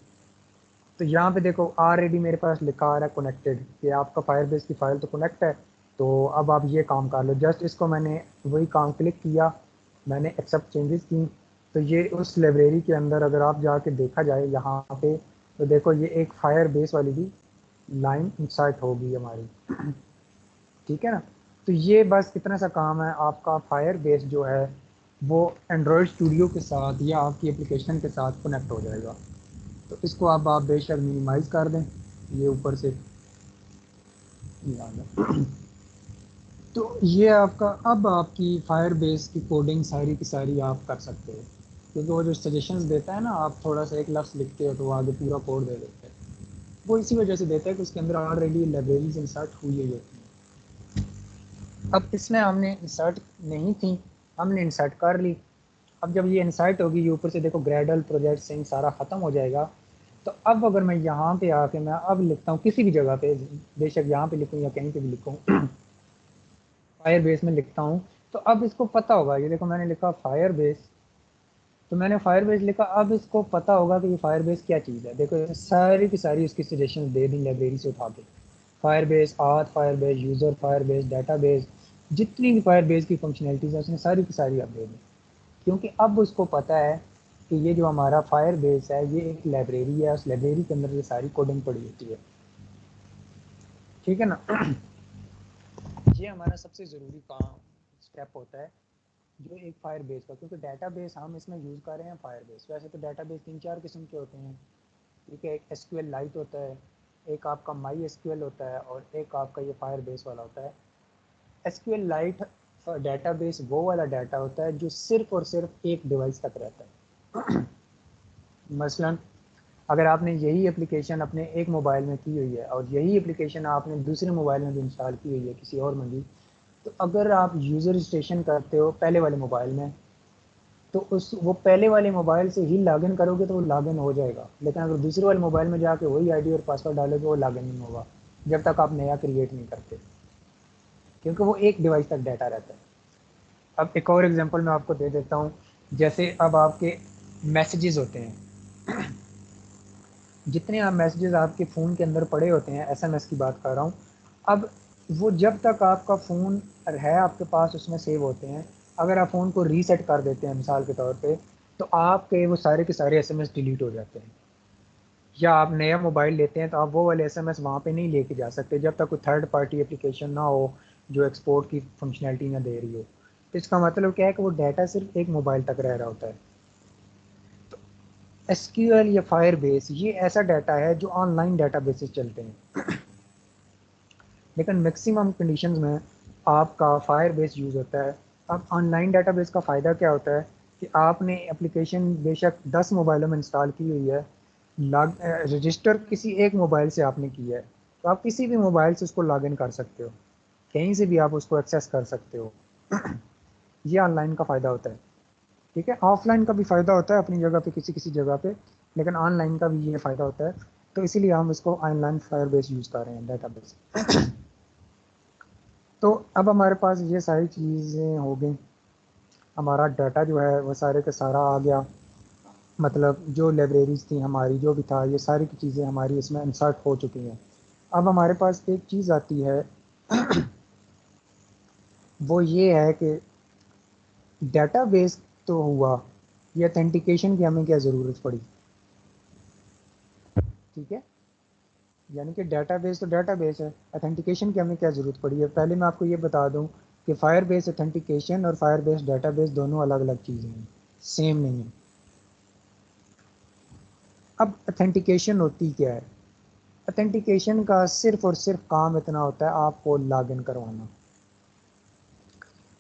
तो यहाँ पे देखो ऑलरेडी मेरे पास लिखा आ रहा है कनेक्टेड, कि आपका फायरबेस की फाइल तो कनेक्ट है। तो अब आप ये काम कर लो, जस्ट इसको मैंने वही काम क्लिक किया, मैंने एक्सेप्ट चेंजेस की, तो ये उस लाइब्रेरी के अंदर अगर आप जाके देखा जाए यहाँ पे, तो देखो ये एक फायर बेस वाली भी लाइन इंसर्ट होगी हमारी। ठीक है ना, तो ये बस इतना सा काम है, आपका फायर बेस जो है वो एंड्रॉयड स्टूडियो के साथ या आपकी एप्लीकेशन के साथ कनेक्ट हो जाएगा। तो इसको अब आप बेशक मिनिमाइज़ कर दें, ये ऊपर से ये आ गया। तो ये आपका, अब आपकी फायर बेस की कोडिंग सारी की सारी आप कर सकते हो, क्योंकि वो जो सजेशंस देता है ना, आप थोड़ा सा एक लफ्ज़ लिखते हो तो वो आगे पूरा कोड दे देते हैं, वो इसी वजह से देता है कि उसके अंदर ऑलरेडी लाइब्रेरीज इंसर्ट हुई है होती हैं। अब इसमें हमने इंसर्ट नहीं थी, हमने इंसर्ट कर ली। अब जब ये इंसर्ट होगी, ये ऊपर से देखो ग्रेडल प्रोजेक्ट सिंक सारा ख़त्म हो जाएगा। तो अब अगर मैं यहाँ पे आके मैं अब लिखता हूँ किसी भी जगह पे, बेशक यहाँ पे लिखूँ या कहीं पे भी लिखूँ, फायर बेस में लिखता हूँ, तो अब इसको पता होगा, ये देखो मैंने लिखा फायर बेस, तो मैंने फायर बेस लिखा, अब इसको पता होगा कि ये फायर बेस क्या चीज़ है। देखो सारी की सारी उसकी सजेशन दे दी लाइब्रेरी से उठा के, फायर बेस आथ, fire base user, fire base data base, जितनी भी फायर बेस की फंक्शनैलिटीज़ है उसने सारी की सारी आप दे दी। क्योंकि अब उसको पता है कि ये जो हमारा फायर बेस है ये एक लाइब्रेरी है, उस लाइब्रेरी के अंदर ये सारी कोडिंग पड़ी होती है। ठीक है ना। ये हमारा सबसे ज़रूरी काम स्टेप होता है जो एक फायर बेस का, क्योंकि डाटाबेस हम इसमें यूज़ कर रहे हैं फायर बेस। वैसे तो डाटाबेस 3-4 किस्म के होते हैं। ठीक है, एक एसक्यूएल लाइट होता है, एक आपका माई एसक्यूएल होता है, और एक आपका ये फायर बेस वाला होता है। एसक्यूएल लाइट डाटाबेस वो वाला डाटा होता है जो सिर्फ और सिर्फ एक डिवाइस तक रहता है। मसलन अगर आपने यही एप्लीकेशन अपने एक मोबाइल में की हुई है और यही एप्लीकेशन आपने दूसरे मोबाइल में भी इंस्टॉल की हुई है किसी और में भी, तो अगर आप यूज़र रजिस्ट्रेशन करते हो पहले वाले मोबाइल में, तो उस वो पहले वाले मोबाइल से ही लॉगिन करोगे तो वो लॉगिन हो जाएगा। लेकिन अगर दूसरे वाले मोबाइल में जाके वही आईडी और पासवर्ड डालोगे वो लॉगिन नहीं होगा जब तक आप नया क्रिएट नहीं करते, क्योंकि वो एक डिवाइस तक डाटा रहता है। अब एक और एग्जांपल मैं आपको दे देता हूँ। जैसे अब आपके मैसेजेस होते हैं, जितने आप मैसेजेस आपके फ़ोन के अंदर पड़े होते हैं, एसएमएस की बात कर रहा हूँ। अब वो जब तक आपका फ़ोन है आपके पास उसमें सेव होते हैं। अगर आप फ़ोन को रीसेट कर देते हैं मिसाल के तौर पे, तो आपके वो सारे के सारे एसएमएस डिलीट हो जाते हैं। या आप नया मोबाइल लेते हैं तो आप वो वाले एसएमएस वहाँ पे नहीं लेके जा सकते जब तक कोई थर्ड पार्टी एप्लीकेशन ना हो जो एक्सपोर्ट की फंक्शनैलिटी ना दे रही हो। तो इसका मतलब क्या है कि वो डाटा सिर्फ एक मोबाइल तक रह रहा होता है। एसक्यूएल या फायरबेस ये ऐसा डाटा है जो ऑनलाइन डाटाबेसेस चलते हैं, लेकिन मैक्सिमम कंडीशंस में आपका फायरबेस यूज़ होता है। अब ऑनलाइन डाटाबेस का फ़ायदा क्या होता है कि आपने एप्लीकेशन बेशक 10 मोबाइलों में इंस्टॉल की हुई है, रजिस्टर किसी एक मोबाइल से आपने किया है, तो आप किसी भी मोबाइल से उसको लॉगिन कर सकते हो, कहीं से भी आप उसको एक्सेस कर सकते हो। ये ऑनलाइन का फ़ायदा होता है। ठीक है, ऑफलाइन का भी फ़ायदा होता है अपनी जगह पे किसी किसी जगह पे, लेकिन ऑनलाइन का भी ये फ़ायदा होता है। तो इसीलिए हम इसको ऑनलाइन फायरबेस यूज़ कर रहे हैं डाटाबेस। तो अब हमारे पास ये सारी चीज़ें हो गई, हमारा डाटा जो है वो सारे का सारा आ गया। मतलब जो लाइब्रेरीज थी हमारी जो भी था ये सारी की चीज़ें हमारी इसमें इंसर्ट हो चुकी हैं। अब हमारे पास एक चीज़ आती है वो ये है कि डाटाबेस तो हुआ, ये ऑथेंटिकेशन की हमें क्या ज़रूरत पड़ी। ठीक है, यानी कि डाटाबेस तो डाटाबेस है, ऑथेंटिकेशन की हमें क्या ज़रूरत पड़ी है। पहले मैं आपको ये बता दूं कि फायरबेस ऑथेंटिकेशन और फायरबेस डाटाबेस दोनों अलग अलग चीज़ें हैं, सेम नहीं है। अब ऑथेंटिकेशन होती क्या है? ऑथेंटिकेशन का सिर्फ और सिर्फ काम इतना होता है आपको लॉगिन करवाना,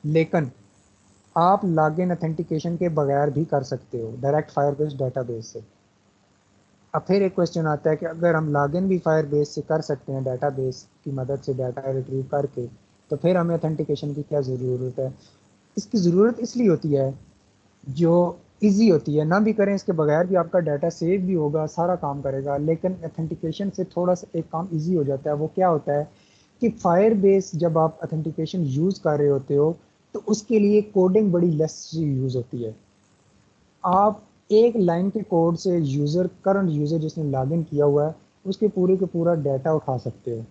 लेकिन आप लॉगिन ऑथेंटिकेशन के बगैर भी कर सकते हो डायरेक्ट फायरबेस डाटाबेस से। अब फिर एक क्वेश्चन आता है कि अगर हम लॉगिन भी फायरबेस से कर सकते हैं डाटाबेस की मदद से डाटा रिट्रीव करके, तो फिर हमें ऑथेंटिकेशन की क्या ज़रूरत है। इसकी ज़रूरत इसलिए होती है जो इजी होती है, ना भी करें इसके बगैर भी आपका डाटा सेव भी होगा सारा काम करेगा, लेकिन ऑथेंटिकेशन से थोड़ा सा एक काम इजी हो जाता है। वो क्या होता है कि फायरबेस जब आप ऑथेंटिकेशन यूज़ कर रहे होते हो तो उसके लिए कोडिंग बड़ी लेस यूज़ होती है। आप एक लाइन के कोड से यूज़र करंट यूज़र जिसने लॉगिन किया हुआ है उसके पूरे के पूरा डाटा उठा सकते हो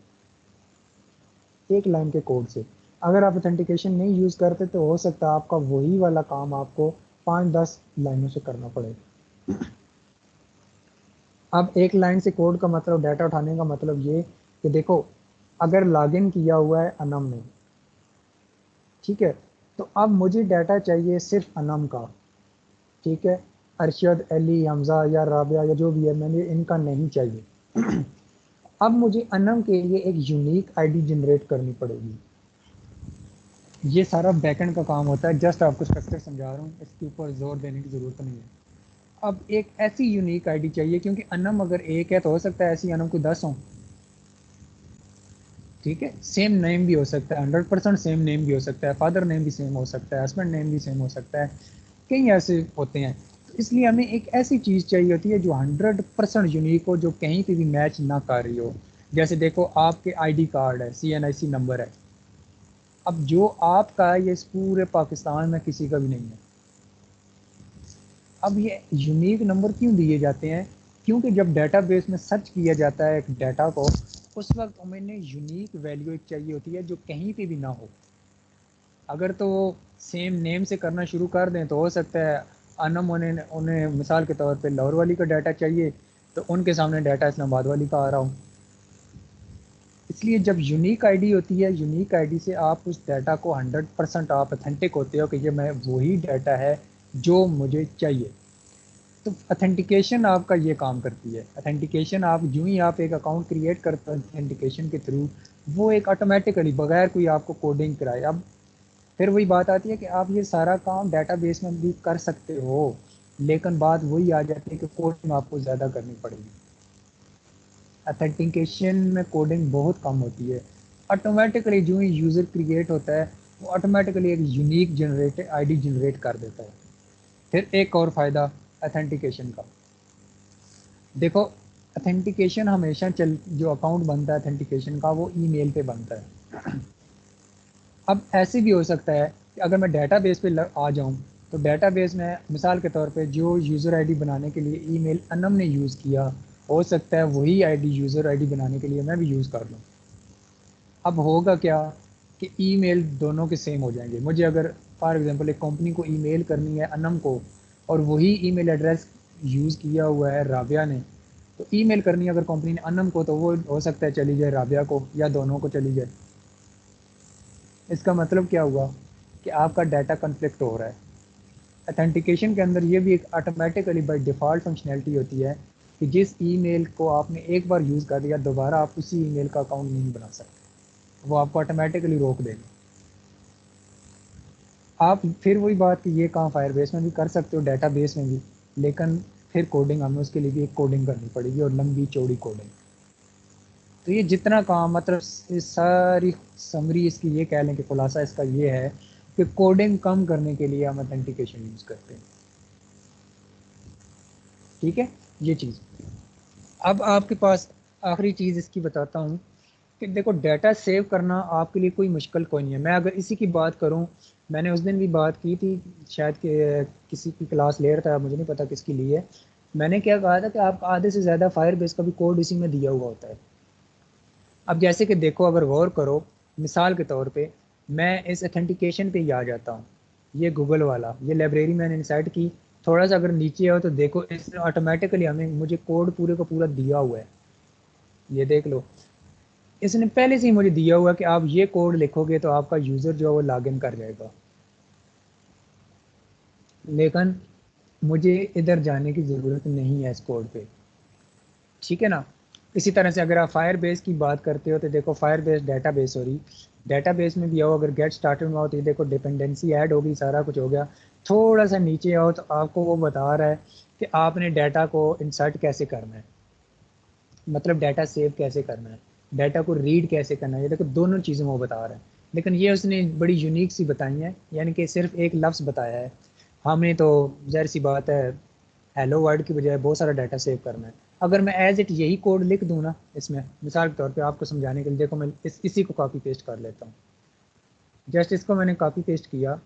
एक लाइन के कोड से। अगर आप ऑथेंटिकेशन नहीं यूज़ करते तो हो सकता है आपका वही वाला काम आपको 5-10 लाइनों से करना पड़े। अब एक लाइन से कोड का मतलब डाटा उठाने का मतलब ये कि देखो अगर लॉगिन किया हुआ है अनम ने, ठीक है, तो अब मुझे डाटा चाहिए सिर्फ अनम का। ठीक है, अरशद, अली, हमजा या राबिया या जो भी है मैंने इनका नहीं चाहिए। अब मुझे अनम के लिए एक यूनिक आईडी जनरेट करनी पड़ेगी। ये सारा बैकएंड का काम होता है, जस्ट आपको स्ट्रक्चर समझा रहा हूँ, इसके ऊपर जोर देने की ज़रूरत नहीं है। अब एक ऐसी यूनिक आईडी चाहिए क्योंकि अनम अगर एक है तो हो सकता है ऐसी अनम को 10 हो। ठीक है, सेम नेम भी हो सकता है, 100% सेम नेम भी हो सकता है, फादर नेम भी सेम हो सकता है, हस्बैंड नेम भी सेम हो सकता है, कई ऐसे होते हैं। तो इसलिए हमें एक ऐसी चीज़ चाहिए होती है जो 100% यूनिक हो, जो कहीं पे भी मैच ना कर रही हो। जैसे देखो आपके आईडी कार्ड है, CNIC नंबर है, अब जो आपका है ये इस पूरे पाकिस्तान में किसी का भी नहीं है। अब ये यूनिक नंबर क्यों दिए जाते हैं? क्योंकि जब डेटाबेस में सर्च किया जाता है एक डाटा को, उस वक्त हमें यूनिक वैल्यू चाहिए होती है जो कहीं पे भी ना हो। अगर तो सेम नेम से करना शुरू कर दें तो हो सकता है अनम उन्हें उन्हें मिसाल के तौर पे लाहौर वाली का डाटा चाहिए तो उनके सामने डाटा इस्लामाबाद वाली का आ रहा हूँ। इसलिए जब यूनिक आईडी होती है, यूनिक आईडी से आप उस डाटा को 100% आप अथेंटिक होते हो कि ये मैं वही डाटा है जो मुझे चाहिए। तो अथेंटिकेशन आपका ये काम करती है। अथेंटिकेशन आप यूं ही आप एक अकाउंट क्रिएट करते हो अथेंटिकेशन के थ्रू, वो एक ऑटोमेटिकली बगैर कोई आपको कोडिंग कराए। अब फिर वही बात आती है कि आप ये सारा काम डेटाबेस में भी कर सकते हो, लेकिन बात वही आ जाती है कि कोडिंग आपको ज़्यादा करनी पड़ेगी। अथेंटिकेशन में कोडिंग बहुत कम होती है। ऑटोमेटिकली जो ही यूज़र क्रिएट होता है वो ऑटोमेटिकली एक यूनिक जनरेट आईडी जनरेट कर देता है। फिर एक और फ़ायदा अथेंटिकेशन का, देखो अथेंटिकेशन हमेशा चल जो अकाउंट बनता है अथेंटिकेशन का वो ईमेल पे बनता है। अब ऐसे भी हो सकता है कि अगर मैं डेटाबेस पे आ जाऊं तो डेटाबेस में मिसाल के तौर पे जो यूज़र आईडी बनाने के लिए ईमेल अनम ने यूज़ किया, हो सकता है वही आईडी यूज़र आईडी बनाने के लिए मैं भी यूज़ कर लूँ। अब होगा क्या कि ईमेल दोनों के सेम हो जाएंगे। मुझे अगर फॉर एग्जांपल एक कंपनी को ईमेल करनी है अनम को और वही ईमेल एड्रेस यूज़ किया हुआ है राबिया ने, तो ईमेल करनी है अगर कंपनी ने अनम को तो वो हो सकता है चली जाए राबिया को या दोनों को चली जाए। इसका मतलब क्या हुआ कि आपका डाटा कन्फ्लिक्ट हो रहा है। अथेंटिकेशन के अंदर ये भी एक ऑटोमेटिकली बाय डिफ़ॉल्ट फंक्शनैलिटी होती है कि जिस ईमेल को आपने एक बार यूज़ कर दिया दोबारा आप उसी ईमेल का अकाउंट नहीं बना सकते, वो आपको ऑटोमेटिकली रोक देगी। आप फिर वही बात कि ये काम फायरबेस में भी कर सकते हो, डेटाबेस में भी, लेकिन फिर कोडिंग हमें उसके लिए भी एक कोडिंग करनी पड़ेगी और लंबी चौड़ी कोडिंग। तो ये जितना काम मतलब इस सारी समरी इसकी ये कह लें कि खुलासा इसका ये है कि कोडिंग कम करने के लिए हम ऑथेंटिकेशन यूज़ करते हैं। ठीक है, ये चीज़। अब आपके पास आखिरी चीज़ इसकी बताता हूँ कि देखो डाटा सेव करना आपके लिए कोई मुश्किल कोई नहीं है। मैं अगर इसी की बात करूँ, मैंने उस दिन भी बात की थी, शायद कि किसी की क्लास ले रहा था, मुझे नहीं पता किसकी ली है। मैंने क्या कहा था कि आप आधे से ज़्यादा फायरबेस का भी कोड इसी में दिया हुआ होता है। अब जैसे कि देखो अगर गौर करो, मिसाल के तौर पे मैं इस अथेंटिकेशन पे ही आ जाता हूँ, ये गूगल वाला, ये लाइब्रेरी मैंने इंसर्ट की, थोड़ा सा अगर नीचे आओ तो देखो इसने ऑटोमेटिकली हमें मुझे कोड पूरे का पूरा दिया हुआ है। ये देख लो, इसने पहले से ही मुझे दिया हुआ है कि आप ये कोड लिखोगे तो आपका यूज़र जो है वो लॉगिन कर जाएगा। लेकिन मुझे इधर जाने की ज़रूरत नहीं है इस कोड पे। ठीक है ना। इसी तरह से अगर आप फायर बेस की बात करते हो तो देखो फायर बेस डाटा बेस हो रही, डाटा बेस में भी आओ, अगर गेट स्टार्टेड में आओ तो ये देखो डिपेंडेंसी ऐड होगी, सारा कुछ हो गया। थोड़ा सा नीचे आओ तो आपको वो बता रहा है कि आपने डाटा को इंसर्ट कैसे करना है, मतलब डाटा सेव कैसे करना है, डाटा को रीड कैसे करना है। ये देखो दोनों चीज़ें वो बता रहा है, लेकिन ये उसने बड़ी यूनिक सी बताई हैं, यानी कि सिर्फ एक लफ्ज़ बताया है। हमने तो ज़ाहिर सी बात है हेलो वर्ड की बजाय बहुत सारा डाटा सेव करना है। अगर मैं एज इट यही कोड लिख दूँ ना इसमें, मिसाल के तौर पे आपको समझाने के लिए, देखो मैं इसी को कॉपी पेस्ट कर लेता हूँ। जस्ट इसको मैंने कॉपी पेस्ट किया,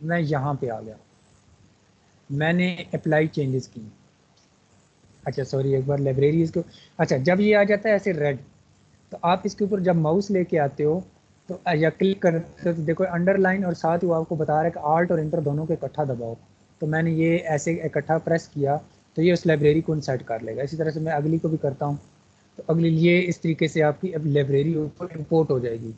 मैं यहाँ पे आ गया, मैंने अप्लाई चेंजेस की। अच्छा सॉरी, एक बार लाइब्रेरी इसको, अच्छा जब ये आ जाता है ऐसे रेड, तो आप इसके ऊपर जब माउस लेके आते हो तो या क्लिक करते हो तो देखो अंडरलाइन और साथ ही वो आपको बता रहा है कि आल्ट और इंटर दोनों को इकट्ठा दबाओ। तो मैंने ये ऐसे इकट्ठा प्रेस किया तो ये उस लाइब्रेरी को इंसर्ट कर लेगा। इसी तरह से मैं अगली को भी करता हूँ, तो अगली ये इस तरीके से आपकी अब लाइब्रेरी ऊपर इंपोर्ट हो जाएगी।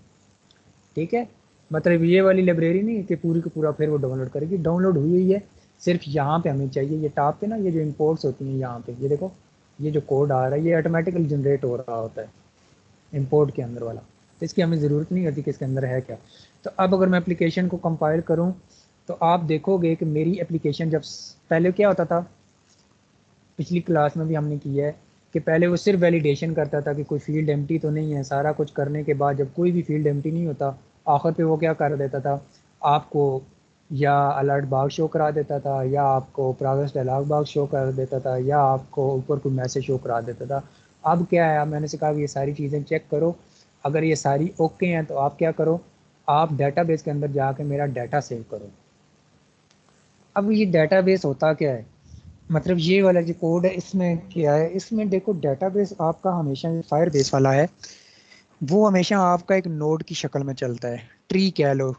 ठीक है, मतलब ये वाली लाइब्रेरी नहीं कि पूरी को पूरा फिर वो डाउनलोड करेगी, डाउनलोड हुई हुई है, सिर्फ यहाँ पे हमें चाहिए ये टॉप पे ना, ये जो इंपोर्ट्स होती हैं यहाँ पे, ये देखो ये जो कोड आ रहा है ये ऑटोमेटिकली जनरेट हो रहा होता है इंपोर्ट के अंदर वाला, तो इसकी हमें ज़रूरत नहीं होती कि इसके अंदर है क्या। तो अब अगर मैं एप्लीकेशन को कंपाइल करूँ तो आप देखोगे कि मेरी एप्लीकेशन जब पहले क्या होता था, पिछली क्लास में भी हमने किया है कि पहले वो सिर्फ वैलिडेशन करता था कि कोई फील्ड एम्प्टी तो नहीं है। सारा कुछ करने के बाद जब कोई भी फील्ड एम्प्टी नहीं होता, आखिर पे वो क्या कर देता था, आपको या अलर्ट बाग शो करा देता था, या आपको प्रोग्रेस डायलॉग बाग शो कर देता था, या आपको ऊपर कोई मैसेज शो करा देता था। अब क्या है, मैंने से कहा कि ये सारी चीज़ें चेक करो, अगर ये सारी ओके हैं तो आप क्या करो, आप डेटाबेस के अंदर जाके मेरा डाटा सेव करो। अब ये डेटाबेस होता क्या है, मतलब ये वाला जो कोड है इसमें क्या है, इसमें देखो डेटाबेस आपका हमेशा फायर बेस वाला है, वो हमेशा आपका एक नोड की शक्ल में चलता है, ट्री कह लो।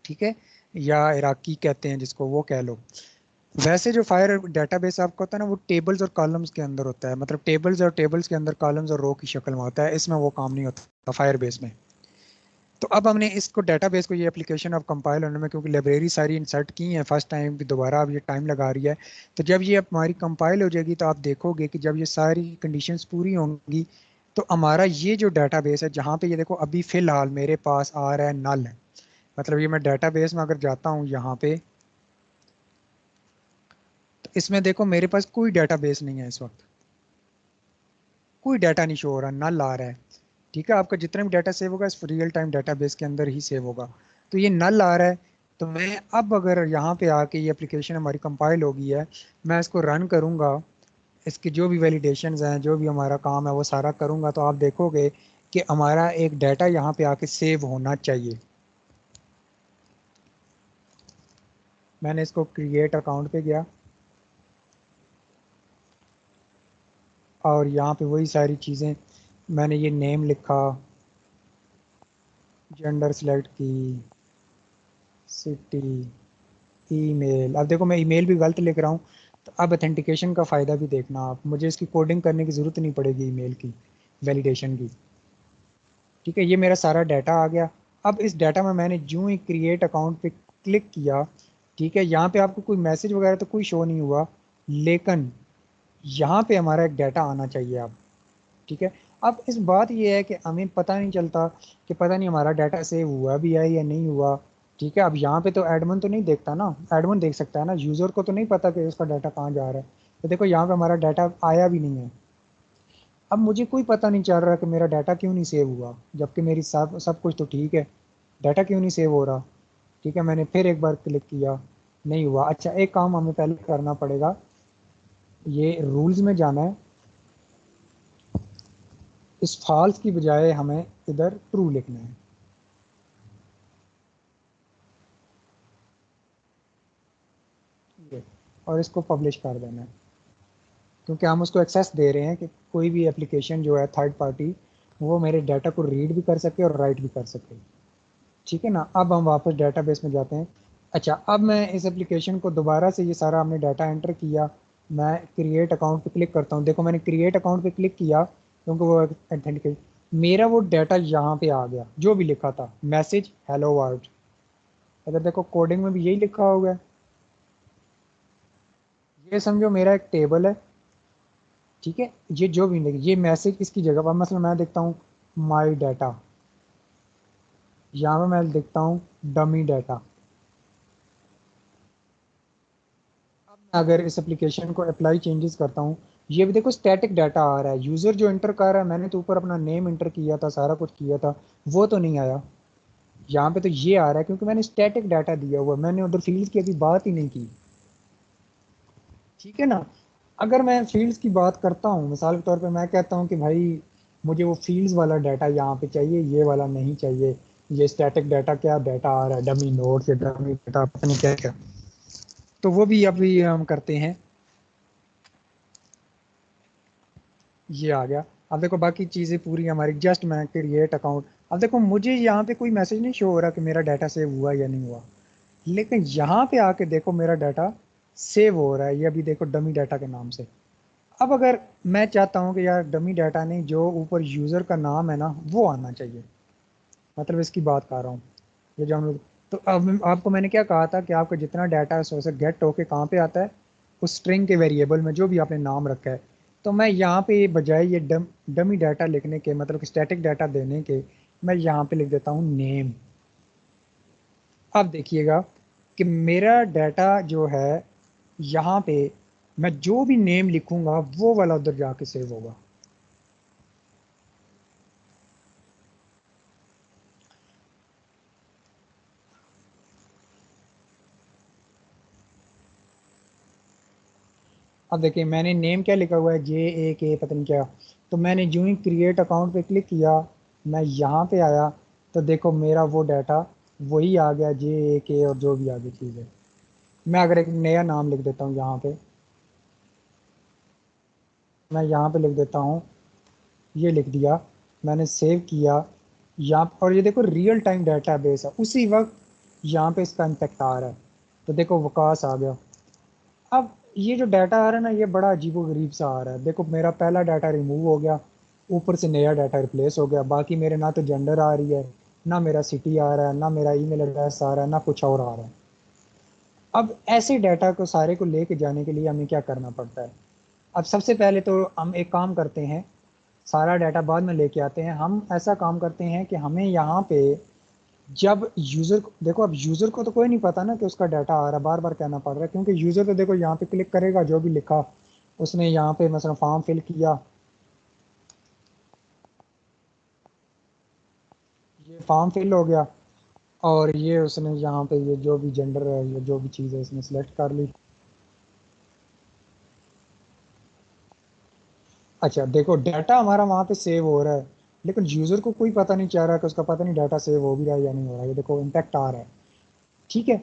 ठीक है, या इराकी कहते हैं जिसको, वो कह लो। वैसे जो फायर डेटाबेस आपका होता है ना, वो टेबल्स और कॉलम्स के अंदर होता है, मतलब टेबल्स और टेबल्स के अंदर कॉलम्स और रो की शक्ल में होता है। इसमें वो काम नहीं होता फायर बेस में। तो अब हमने इसको डेटाबेस को, ये एप्लीकेशन अब कंपाइल होने में, क्योंकि लाइब्रेरी सारी इंसर्ट की है फर्स्ट टाइम, भी दोबारा अब ये टाइम लगा रही है। तो जब ये अब हमारी कंपाइल हो जाएगी तो आप देखोगे कि जब ये सारी कंडीशंस पूरी होंगी तो हमारा ये जो डेटाबेस है, जहाँ पे ये देखो अभी फिलहाल मेरे पास आ रहा है नल है, मतलब ये मैं डेटाबेस में अगर जाता हूँ यहाँ पे, तो इसमें देखो मेरे पास कोई डेटाबेस नहीं है इस वक्त, कोई डाटा नहीं शो हो रहा, नल आ रहा है। ठीक है, आपका जितना भी डाटा सेव होगा इस रियल टाइम डाटाबेस के अंदर ही सेव होगा। तो ये नल आ रहा है। तो मैं अब अगर यहाँ पे आके, ये एप्लीकेशन हमारी कंपाइल हो गई है, मैं इसको रन करूँगा, इसके जो भी वैलिडेशंस हैं, जो भी हमारा काम है वो सारा करूँगा, तो आप देखोगे कि हमारा एक डाटा यहाँ पे आके सेव होना चाहिए। मैंने इसको क्रिएट अकाउंट पे गया और यहाँ पे वही सारी चीज़ें, मैंने ये नेम लिखा, जेंडर सेलेक्ट की, सिटी, ईमेल। अब देखो मैं ईमेल भी गलत लिख रहा हूँ, तो अब अथेंटिकेशन का फ़ायदा भी देखना आप, मुझे इसकी कोडिंग करने की ज़रूरत नहीं पड़ेगी ईमेल की, वैलिडेशन की। ठीक है, ये मेरा सारा डाटा आ गया। अब इस डाटा में मैंने यूं ही क्रिएट अकाउंट पे क्लिक किया, ठीक है, यहाँ पे आपको कोई मैसेज वगैरह तो कोई शो नहीं हुआ, लेकिन यहाँ पे हमारा एक डाटा आना चाहिए अब। ठीक है, अब इस बात ये है कि हमें पता नहीं चलता कि पता नहीं हमारा डाटा सेव हुआ भी है या नहीं हुआ। ठीक है, अब यहाँ पे तो एडमिन तो नहीं देखता ना, एडमिन देख सकता है ना, यूज़र को तो नहीं पता कि उसका डाटा कहाँ जा रहा है। तो देखो यहाँ पे हमारा डाटा आया भी नहीं है। अब मुझे कोई पता नहीं चल रहा कि मेरा डाटा क्यों नहीं सेव हुआ, जबकि मेरी सब सब कुछ तो ठीक है, डाटा क्यों नहीं सेव हो रहा। ठीक है, मैंने फिर एक बार क्लिक किया, नहीं हुआ। अच्छा, एक काम हमें पहले करना पड़ेगा, ये रूल्स में जाना है, इस फॉल्स की बजाय हमें इधर ट्रू लिखना है। ठीक है, और इसको पब्लिश कर देना है, क्योंकि हम उसको एक्सेस दे रहे हैं कि कोई भी एप्लीकेशन जो है थर्ड पार्टी, वो मेरे डाटा को रीड भी कर सके और राइट भी कर सके। ठीक है ना, अब हम वापस डेटाबेस में जाते हैं। अच्छा, अब मैं इस एप्लीकेशन को दोबारा से, ये सारा हमने डाटा एंटर किया, मैं क्रिएट अकाउंट पे क्लिक करता हूँ। देखो मैंने क्रिएट अकाउंट पे क्लिक किया क्योंकि वो ऑथेंटिकेट, मेरा वो डाटा यहाँ पे आ गया जो भी लिखा था, मैसेज हेलो वर्ल्ड। अगर देखो कोडिंग में भी यही लिखा होगा, ये समझो मेरा एक टेबल है। ठीक है, ये जो भी लिखे, ये मैसेज इसकी जगह पर, मतलब मैं देखता हूँ माई डाटा, यहाँ पे मैं देखता हूँ डमी डाटा। अगर इस एप्लीकेशन को अप्लाई चेंजेस करता हूँ, ये भी देखो स्टैटिक डाटा आ रहा है, यूजर जो इंटर कर रहा है, मैंने तो ऊपर अपना नेम इंटर किया था, सारा कुछ किया था, वो तो नहीं आया। यहाँ पे तो ये आ रहा है क्योंकि मैंने स्टैटिक डाटा दिया हुआ, मैंने उधर फील्ड की अभी बात ही नहीं की। ठीक है ना, अगर मैं फील्ड्स की बात करता हूँ, मिसाल के तौर पे मैं कहता हूँ कि भाई मुझे वो फील्ड्स वाला डाटा यहाँ पे चाहिए, ये वाला नहीं चाहिए, ये स्टैटिक डाटा क्या डाटा आ रहा है, डमी नोट्स या डमी डाटा, पता नहीं क्या क्या, तो वो भी अभी हम करते हैं। ये आ गया। अब देखो बाकी चीज़ें पूरी हमारी, जस्ट मैं क्रिएट अकाउंट, अब देखो मुझे यहाँ पे कोई मैसेज नहीं शो हो रहा कि मेरा डाटा सेव हुआ या नहीं हुआ, लेकिन यहाँ पे आके देखो मेरा डाटा सेव हो रहा है, ये अभी देखो डमी डाटा के नाम से। अब अगर मैं चाहता हूँ कि यार डमी डाटा नहीं, जो ऊपर यूज़र का नाम है ना वो आना चाहिए, मतलब इसकी बात कर रहा हूँ, ये जो हम लोग, तो अब आपको मैंने क्या कहा था कि आपका जितना डाटा है सोर्स गेट होके कहाँ पे आता है, उस स्ट्रिंग के वेरिएबल में जो भी आपने नाम रखा है। तो मैं यहाँ पे बजाय ये डमी डाटा लिखने के, मतलब कि स्टैटिक डाटा देने के, मैं यहाँ पे लिख देता हूँ नेम। अब देखिएगा कि मेरा डाटा जो है यहाँ पे, मैं जो भी नेम लिखूंगा वो वाला उधर जाके सेव होगा। अब देखिए मैंने नेम क्या लिखा हुआ है, JAK पता नहीं क्या। तो मैंने यूं ही क्रिएट अकाउंट पे क्लिक किया, मैं यहाँ पे आया, तो देखो मेरा वो डाटा वही आ गया, JAK, और जो भी आगे चीज़ है। मैं अगर एक नया नाम लिख देता हूँ यहाँ पे, मैं यहाँ पे लिख देता हूँ, ये लिख दिया, मैंने सेव किया यहाँ, और ये देखो रियल टाइम डाटा बेस है, उसी वक्त यहाँ पे इसका इम्पेक्ट आ रहा है। तो देखो वकास आ गया। अब ये जो डाटा आ रहा है ना, ये बड़ा अजीबोगरीब सा आ रहा है। देखो मेरा पहला डाटा रिमूव हो गया, ऊपर से नया डाटा रिप्लेस हो गया। बाकी मेरे ना तो जेंडर आ रही है, ना मेरा सिटी आ रहा है, ना मेरा ईमेल एड्रेस आ रहा है, ना कुछ और आ रहा है। अब ऐसे डाटा को सारे को लेके जाने के लिए हमें क्या करना पड़ता है? अब सबसे पहले तो हम एक काम करते हैं, सारा डाटा बाद में लेके आते हैं। हम ऐसा काम करते हैं कि हमें यहाँ पे जब यूजर को, देखो अब यूजर को तो कोई नहीं पता ना कि उसका डाटा आ रहा है, बार बार कहना पड़ रहा है, क्योंकि यूजर तो देखो यहाँ पे क्लिक करेगा, जो भी लिखा उसने यहाँ पे मतलब फॉर्म फिल किया, ये फॉर्म फिल हो गया, और ये उसने यहाँ पे ये जो भी जेंडर है, ये जो भी चीज़ है इसने सेलेक्ट कर ली। अच्छा देखो डाटा हमारा वहाँ पे सेव हो रहा है, लेकिन यूजर को कोई पता नहीं चल रहा कि उसका पता नहीं डाटा सेव हो भी रहा है या नहीं हो रहा है। ये देखो इम्पैक्ट आ रहा है। ठीक है,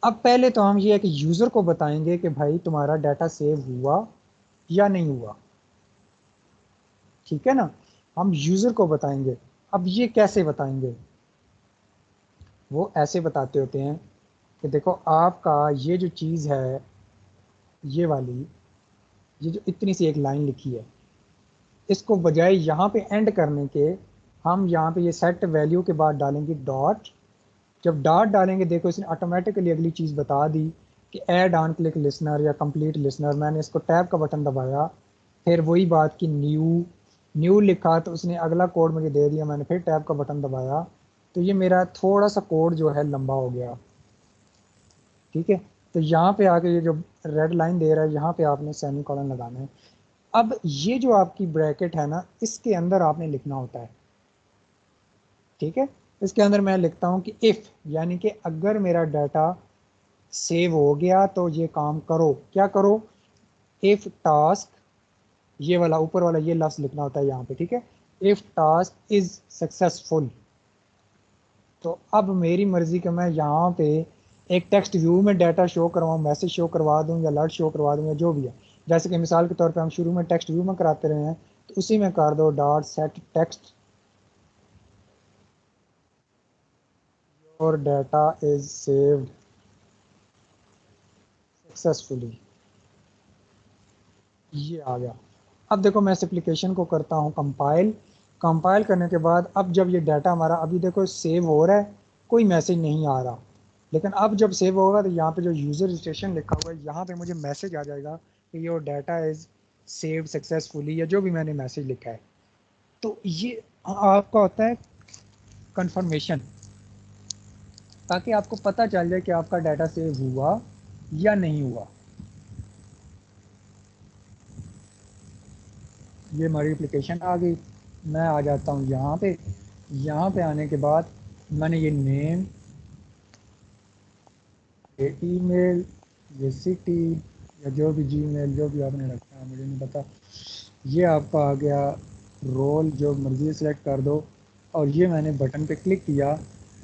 अब पहले तो हम ये है कि यूजर को बताएंगे कि भाई तुम्हारा डाटा सेव हुआ या नहीं हुआ। ठीक है ना, हम यूजर को बताएंगे। अब ये कैसे बताएंगे? वो ऐसे बताते होते हैं कि देखो आपका ये जो चीज़ है, ये वाली, ये जो इतनी सी एक लाइन लिखी है, इसको बजाय यहाँ पे एंड करने के, हम यहाँ पे ये सेट वैल्यू के बाद डालेंगे डॉट। जब डॉट डालेंगे देखो इसने ऑटोमेटिकली अगली चीज़ बता दी कि ऐड ऑन क्लिक लिसनर या कंप्लीट लिसनर। मैंने इसको टैब का बटन दबाया, फिर वही बात की न्यू, न्यू लिखा तो उसने अगला कोड मुझे दे दिया। मैंने फिर टैब का बटन दबाया तो ये मेरा थोड़ा सा कोड जो है लंबा हो गया। ठीक है, तो यहाँ पे आके ये जो रेड लाइन दे रहा है, यहाँ पे आपने सेमी कॉलन लगाना है। अब ये जो आपकी ब्रैकेट है ना, इसके अंदर आपने लिखना होता है। ठीक है, इसके अंदर मैं लिखता हूँ कि इफ, यानी कि अगर मेरा डाटा सेव हो गया तो ये काम करो। क्या करो? इफ टास्क, ये वाला ऊपर वाला ये लफ्ज लिखना होता है यहाँ पे। ठीक है, इफ टास्क इज सक्सेसफुल। तो अब मेरी मर्जी कि मैं यहाँ पे एक टेक्स्ट व्यू में डाटा शो करवाऊँ, मैसेज शो करवा दूँ या अलर्ट शो करवा दूँ या जो भी है। जैसे कि मिसाल के तौर पे हम शुरू में टेक्स्ट व्यू में कराते रहे हैं, तो उसी में कर दो डॉट सेट टेक्स्ट और डाटा इज सेव्ड सक्सेसफुली। ये आ गया। अब देखो मैं इस एप्लीकेशन को करता हूँ कंपाइल। कंपाइल करने के बाद अब जब ये डाटा हमारा अभी देखो सेव हो रहा है, कोई मैसेज नहीं आ रहा, लेकिन अब जब सेव होगा तो यहाँ पे जो यूज़र रजिस्ट्रेशन लिखा हुआ है, यहाँ पे मुझे मैसेज आ जाएगा कि your data is saved successfully, या जो भी मैंने मैसेज लिखा है। तो ये आपका होता है कंफर्मेशन, ताकि आपको पता चल जाए कि आपका डाटा सेव हुआ या नहीं हुआ। ये हमारी एप्लीकेशन आ गई। मैं आ जाता हूँ यहाँ पे। यहाँ पे आने के बाद मैंने ये नेम, ये ईमेल, ये सिटी, या जो भी जीमेल जो भी आपने रखा है मुझे नहीं पता, ये आपका आ गया रोल, जो मर्जी सेलेक्ट कर दो। और ये मैंने बटन पे क्लिक किया।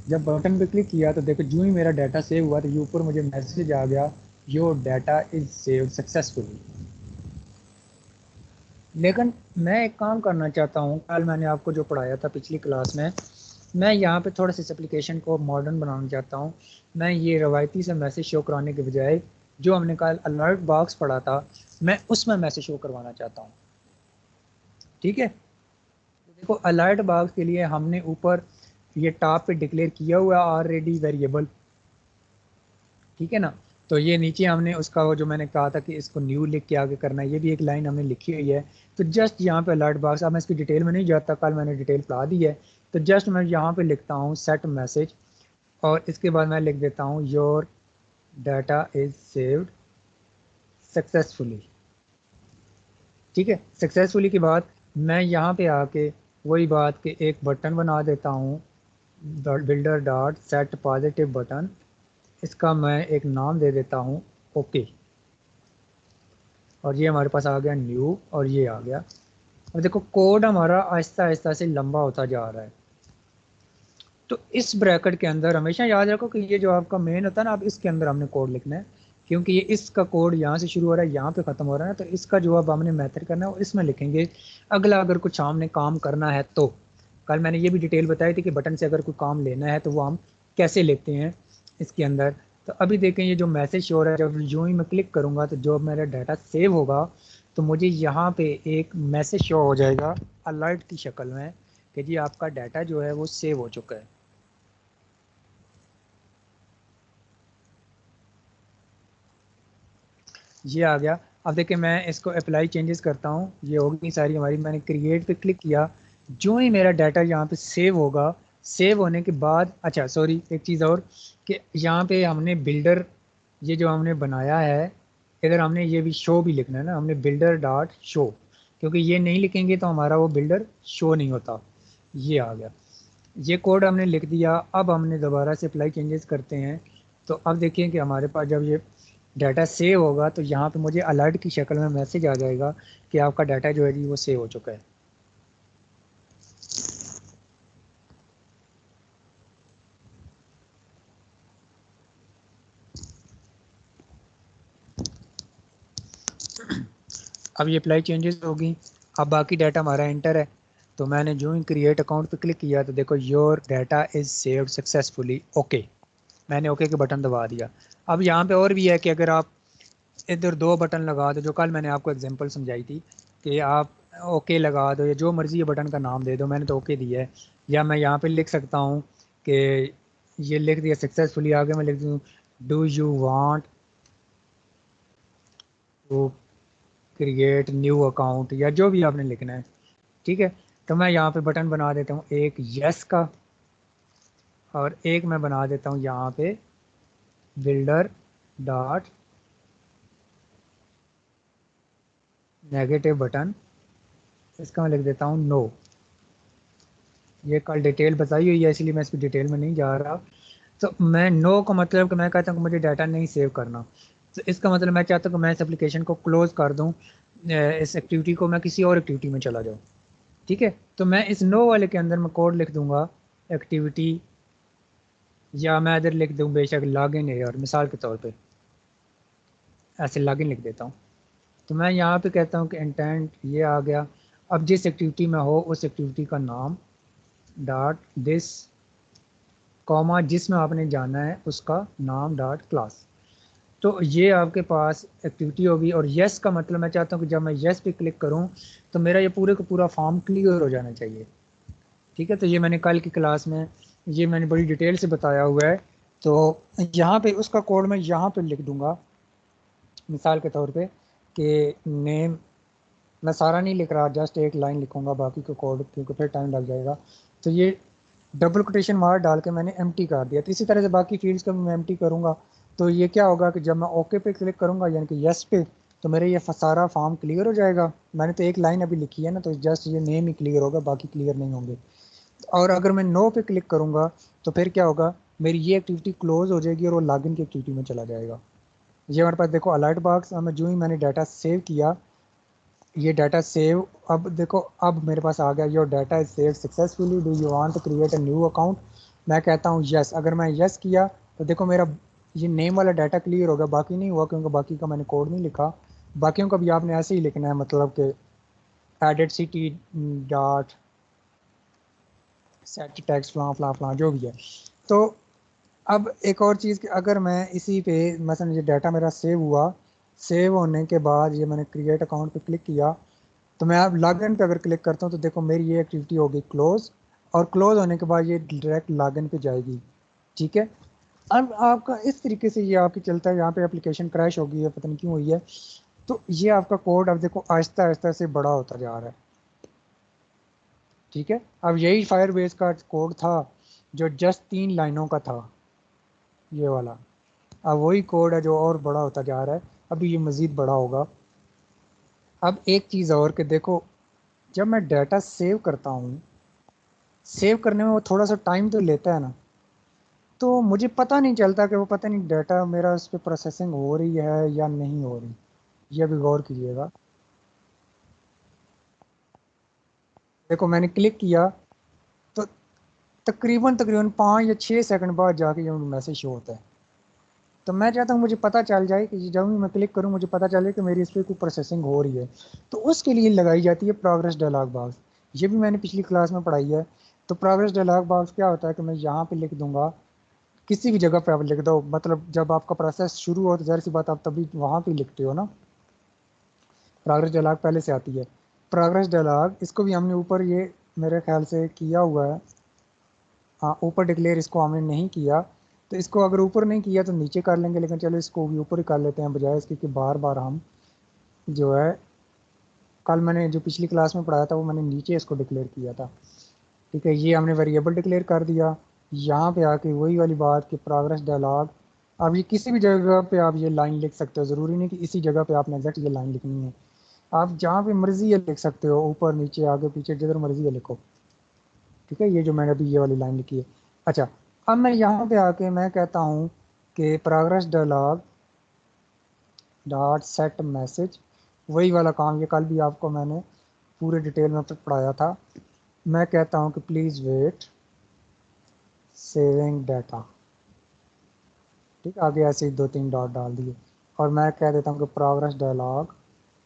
जब बटन पे क्लिक किया तो देखो जो ही मेरा डाटा सेव हुआ तो ये ऊपर मुझे मैसेज आ गया, your data is save successfully. लेकिन मैं एक काम करना चाहता हूँ, कल मैंने आपको जो पढ़ाया था पिछली क्लास में, मैं यहाँ पे थोड़ा सा इस एप्लीकेशन को मॉडर्न बनाना चाहता हूँ। मैं ये रवायती से मैसेज शो कराने के बजाय जो हमने कल अलर्ट बॉक्स पढ़ा था, मैं उसमें मैसेज शो करवाना चाहता हूँ। ठीक है, तो देखो अलर्ट बॉक्स के लिए हमने ऊपर ये टॉप पे डिक्लेयर किया हुआ ऑलरेडी वेरिएबल। ठीक है ना, तो ये नीचे हमने उसका वो जो मैंने कहा था कि इसको न्यू लिख के आगे करना है, ये भी एक लाइन हमने लिखी हुई है। तो जस्ट यहाँ पे अलर्ट बॉक्स, अब मैं इसकी डिटेल में नहीं जाता, कल मैंने डिटेल पढ़ा दी है। तो जस्ट मैं यहाँ पे लिखता हूँ सेट मैसेज, और इसके बाद मैं लिख देता हूँ your data is saved successfully. ठीक है, सक्सेसफुली के बाद मैं यहाँ पे आके वही बात के एक बटन बना देता हूँ, builder dot set positive button. इसका मैं एक नाम दे देता हूँ ओके। और ये हमारे पास आ गया न्यू, और ये आ गया। अब देखो कोड हमारा आहिस्ता आहिस्ता से लंबा होता जा रहा है। तो इस ब्रैकेट के अंदर हमेशा याद रखो कि ये जो आपका मेन होता है ना, अब इसके अंदर हमने कोड लिखना है, क्योंकि ये इसका कोड यहाँ से शुरू हो रहा है यहाँ पे ख़त्म हो रहा है। तो इसका जो अब हमने मेथड करना है वो इसमें लिखेंगे। अगला अगर कुछ हमने काम करना है तो कल मैंने ये भी डिटेल बताई थी कि बटन से अगर कोई काम लेना है तो वो हम कैसे लेते हैं। इसके अंदर। तो अभी देखें ये जो मैसेज शो हो रहा है, जब यूं ही मैं क्लिक करूंगा तो जो मेरा डाटा सेव होगा तो मुझे यहाँ पे एक मैसेज शो हो जाएगा अलर्ट की शक्ल में कि जी आपका डाटा जो है वो सेव हो चुका है। ये आ गया। अब देखिए मैं इसको अप्लाई चेंजेस करता हूँ, ये होगी सारी हमारी। मैंने क्रिएट पे क्लिक किया, जो ही मेरा डाटा यहाँ पे सेव होगा, सेव होने के बाद अच्छा सॉरी एक चीज़ और कि यहाँ पे हमने बिल्डर ये जो हमने बनाया है, इधर हमने ये भी शो भी लिखना है ना, हमने बिल्डर डॉट शो, क्योंकि ये नहीं लिखेंगे तो हमारा वो बिल्डर शो नहीं होता। ये आ गया, ये कोड हमने लिख दिया। अब हमने दोबारा से अप्लाई चेंजेस करते हैं, तो अब देखिए कि हमारे पास जब ये डाटा सेव होगा तो यहाँ पे मुझे अलर्ट की शक्ल में मैसेज आ जाएगा कि आपका डाटा जो है जी वो सेव हो चुका है। अब ये अप्लाई चेंजेस होगी, अब बाकी डाटा हमारा एंटर है। तो मैंने जो ही क्रिएट अकाउंट पे क्लिक किया तो देखो your data is saved successfully, okay, मैंने ओके के बटन दबा दिया। अब यहाँ पे और भी है कि अगर आप इधर दो बटन लगा दो, जो कल मैंने आपको एग्जांपल समझाई थी कि आप ओके लगा दो या जो मर्जी ये बटन का नाम दे दो, मैंने तो ओके दिया है। या मैं यहाँ पे लिख सकता हूँ कि ये लिख दिया सक्सेसफुली, आगे मैं लिख दूँ do you want to create new account या जो भी आपने लिखना है, ठीक है। तो मैं यहाँ पे बटन बना देता हूँ एक यस का, और एक मैं बना देता हूँ यहाँ पे बिल्डर डॉट नेगेटिव बटन, इसका मैं लिख देता हूँ नो। ये कल डिटेल बताई हुई है इसलिए मैं इसकी डिटेल में नहीं जा रहा। तो मैं नो का मतलब कि मैं कहता हूँ कि मुझे डाटा नहीं सेव करना, तो इसका मतलब मैं चाहता हूँ कि मैं इस एप्लीकेशन को क्लोज कर दूँ, इस एक्टिविटी को मैं किसी और एक्टिविटी में चला जाऊँ, ठीक है। तो मैं इस नो वाले के अंदर मैं कोड लिख दूंगा एक्टिविटी, या मैं इधर लिख दूँ बेशक लॉग इन एयर, मिसाल के तौर पे ऐसे लॉग इन लिख देता हूँ। तो मैं यहाँ पे कहता हूँ कि इंटेंट ये आ गया। अब जिस एक्टिविटी में हो उस एक्टिविटी का नाम डॉट दिस कॉमा जिसमें आपने जाना है उसका नाम डॉट क्लास। तो ये आपके पास एक्टिविटी होगी। और यस का मतलब मैं चाहता हूँ कि जब मैं यस पे क्लिक करूँ तो मेरा ये पूरे का पूरा फॉर्म क्लियर हो जाना चाहिए, ठीक है। तो ये मैंने कल की क्लास में ये मैंने बड़ी डिटेल से बताया हुआ है। तो यहाँ पे उसका कोड मैं यहाँ पे लिख दूंगा मिसाल के तौर पे कि नेम, मैं सारा नहीं लिख रहा, जस्ट एक लाइन लिखूंगा बाकी का कोड क्योंकि फिर टाइम लग जाएगा। तो ये डबल कोटेशन मार्क डाल के मैंने एम्प्टी कर दिया। तो इसी तरह से बाकी फील्ड्स का भी मैं एम्प्टी करूंगा। तो ये क्या होगा कि जब मैं ओके पे क्लिक करूंगा यानी कि यस पे, तो मेरे ये सारा फॉर्म क्लियर हो जाएगा। मैंने तो एक लाइन अभी लिखी है ना, तो जस्ट ये नेम ही क्लियर होगा, बाकी क्लियर नहीं होंगे। और अगर मैं नो पे क्लिक करूंगा तो फिर क्या होगा, मेरी ये एक्टिविटी क्लोज हो जाएगी और वो लॉगिन की एक्टिविटी में चला जाएगा। ये हमारे पास देखो अलर्ट बॉक्स, हमें जो ही मैंने डाटा सेव किया, ये डाटा सेव, अब देखो अब मेरे पास आ गया your data is save successfully, do you want to create a new account. मैं कहता हूँ यस, अगर मैं यस किया तो देखो मेरा ये नेम वाला डाटा क्लियर होगा, बाकी नहीं हुआ क्योंकि बाकी का मैंने कोड नहीं लिखा। बाकियों का भी आपने ऐसे ही लिखना है, मतलब कि added city dot set text फलां फलां फलां जो भी है। तो अब एक और चीज़ कि अगर मैं इसी पे मसलन ये डाटा मेरा सेव हुआ, सेव होने के बाद ये मैंने क्रिएट अकाउंट पे क्लिक किया, तो मैं अब लॉगिन पे अगर क्लिक करता हूँ तो देखो मेरी ये एक्टिविटी होगी क्लोज, और क्लोज होने के बाद ये डायरेक्ट लॉगिन पे जाएगी, ठीक है। अब आपका इस तरीके से ये आपकी चलता है। यहाँ पे एप्लीकेशन क्रैश हो गई है, पता नहीं क्यों हुई है। तो ये आपका कोड अब देखो आहिस्ता आहिस्ता से बड़ा होता जा रहा है, ठीक है। अब यही फायरबेस का कोड था जो जस्ट 3 लाइनों का था, ये वाला। अब वही कोड है जो और बड़ा होता जा रहा है, अभी ये मज़ीद बड़ा होगा। अब एक चीज़ और कि देखो जब मैं डाटा सेव करता हूँ, सेव करने में वो थोड़ा सा टाइम तो लेता है ना, तो मुझे पता नहीं चलता कि वो पता नहीं डाटा मेरा उस पर प्रोसेसिंग हो रही है या नहीं हो रही। ये भी गौर कीजिएगा। देखो मैंने क्लिक किया तो तकरीबन तकरीबन 5 या 6 सेकंड बाद जाके ये मैसेज शो होता है। तो मैं चाहता हूँ मुझे पता चल जाए कि जब भी मैं क्लिक करूँ मुझे पता चले कि मेरी इस पर कोई प्रोसेसिंग हो रही है। तो उसके लिए लगाई जाती है प्रोग्रेस डायलॉग बॉक्स। ये भी मैंने पिछली क्लास में पढ़ाई है। तो प्रोग्रेस डायलॉग बॉक्स क्या होता है कि मैं यहाँ पे लिख दूंगा किसी भी जगह पे आप लिख दो, मतलब जब आपका प्रोसेस शुरू हो तो जाहिर सी बात आप तभी वहाँ पे लिखते हो ना। प्रोग्रेस डायलॉग पहले से आती है। प्रोग्रेस डायलॉग इसको भी हमने ऊपर ये मेरे ख्याल से किया हुआ है। हाँ, ऊपर डिक्लेयर इसको हमने नहीं किया, तो इसको अगर ऊपर नहीं किया तो नीचे कर लेंगे, लेकिन चलो इसको भी ऊपर ही कर लेते हैं बजाय इसके कि बार बार हम जो है, कल मैंने जो पिछली क्लास में पढ़ाया था वो मैंने नीचे इसको डिक्लेयर किया था। ठीक है, ये हमने वेरिएबल डिक्लेयर कर दिया। यहाँ पे आके वही वाली बात कि प्रोग्रेस डायलॉग, अब ये किसी भी जगह पे आप ये लाइन लिख सकते हो, ज़रूरी नहीं कि इसी जगह पे आपने एग्जैक्ट ये लाइन लिखनी है। आप जहाँ पे मर्जी ये लिख सकते हो, ऊपर नीचे आगे पीछे जिधर मर्जी ये लिखो। ठीक है, ये जो मैंने अभी ये वाली लाइन लिखी है। अच्छा, अब मैं यहाँ पे आके मैं कहता हूँ कि progress dialog dot set message, वही वाला काम, ये कल भी आपको मैंने पूरे डिटेल में पढ़ाया था। मैं कहता हूँ कि प्लीज़ वेट सेविंग डाटा। ठीक, आगे ऐसे ही 2-3 डॉट डाल दिए, और मैं कह देता हूँ कि प्रोग्रेस डायलॉग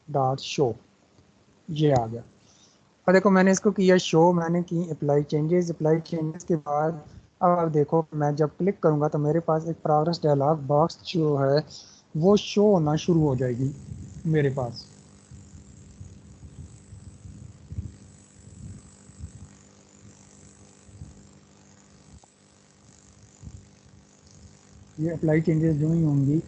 डॉट शो, ये आ गया। और देखो मैंने इसको किया शो, मैंने की अप्लाई चेंजेस, अप्लाई चेंजेस के बाद अब आप देखो मैं जब क्लिक करूँगा तो मेरे पास एक प्रोग्रेस डायलॉग बॉक्स जो है वो शो होना शुरू हो जाएगी मेरे पास। ये अप्लाई चेंजेस जो ही होंगी,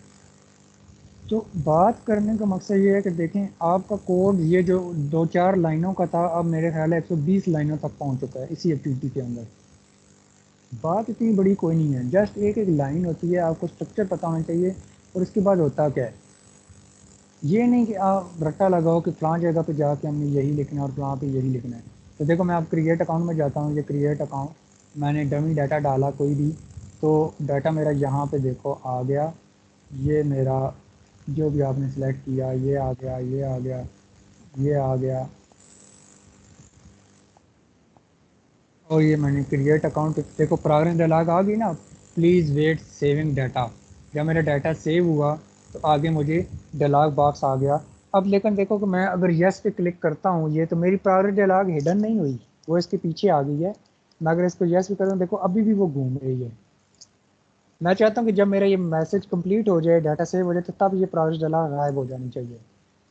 तो बात करने का मकसद ये है कि देखें आपका कोड ये जो 2-4 लाइनों का था, अब मेरे ख्याल है 120 लाइनों तक पहुंच चुका है इसी एक्टिविटी के अंदर। बात इतनी बड़ी कोई नहीं है, जस्ट एक एक लाइन होती है, आपको स्ट्रक्चर पता होना चाहिए और उसके बाद होता क्या है। ये नहीं कि आप रट्टा लगाओ कि फलां जगह पे जाके हमने यही लिखना है और फलां पे यही लिखना है। तो देखो मैं आप क्रिएट अकाउंट में जाता हूँ, ये क्रिएट अकाउंट मैंने डमी डाटा डाला कोई भी, तो डाटा मेरा यहाँ पे देखो आ गया। ये मेरा जो भी आपने सेलेक्ट किया ये आ गया, ये आ गया, ये आ गया, और ये मैंने क्रिएट अकाउंट, देखो प्रोग्रेस डायलॉग आ गई ना, प्लीज़ वेट सेविंग डाटा। जब मेरा डाटा सेव हुआ तो आगे मुझे डायलॉग बॉक्स आ गया। अब लेकिन देखो कि मैं अगर यस पे क्लिक करता हूँ, ये तो मेरी प्रोग्रेस डायलॉग हिडन नहीं हुई, वो इसके पीछे आ गई है। मैं अगर इसको यस पे करता हूँ, देखो अभी भी वो घूम रही है। मैं चाहता हूँ कि जब मेरा ये मैसेज कंप्लीट हो जाए, डाटा सेव हो जाए, तो तब ये प्रोग्रेस डायलॉग गायब हो जानी चाहिए।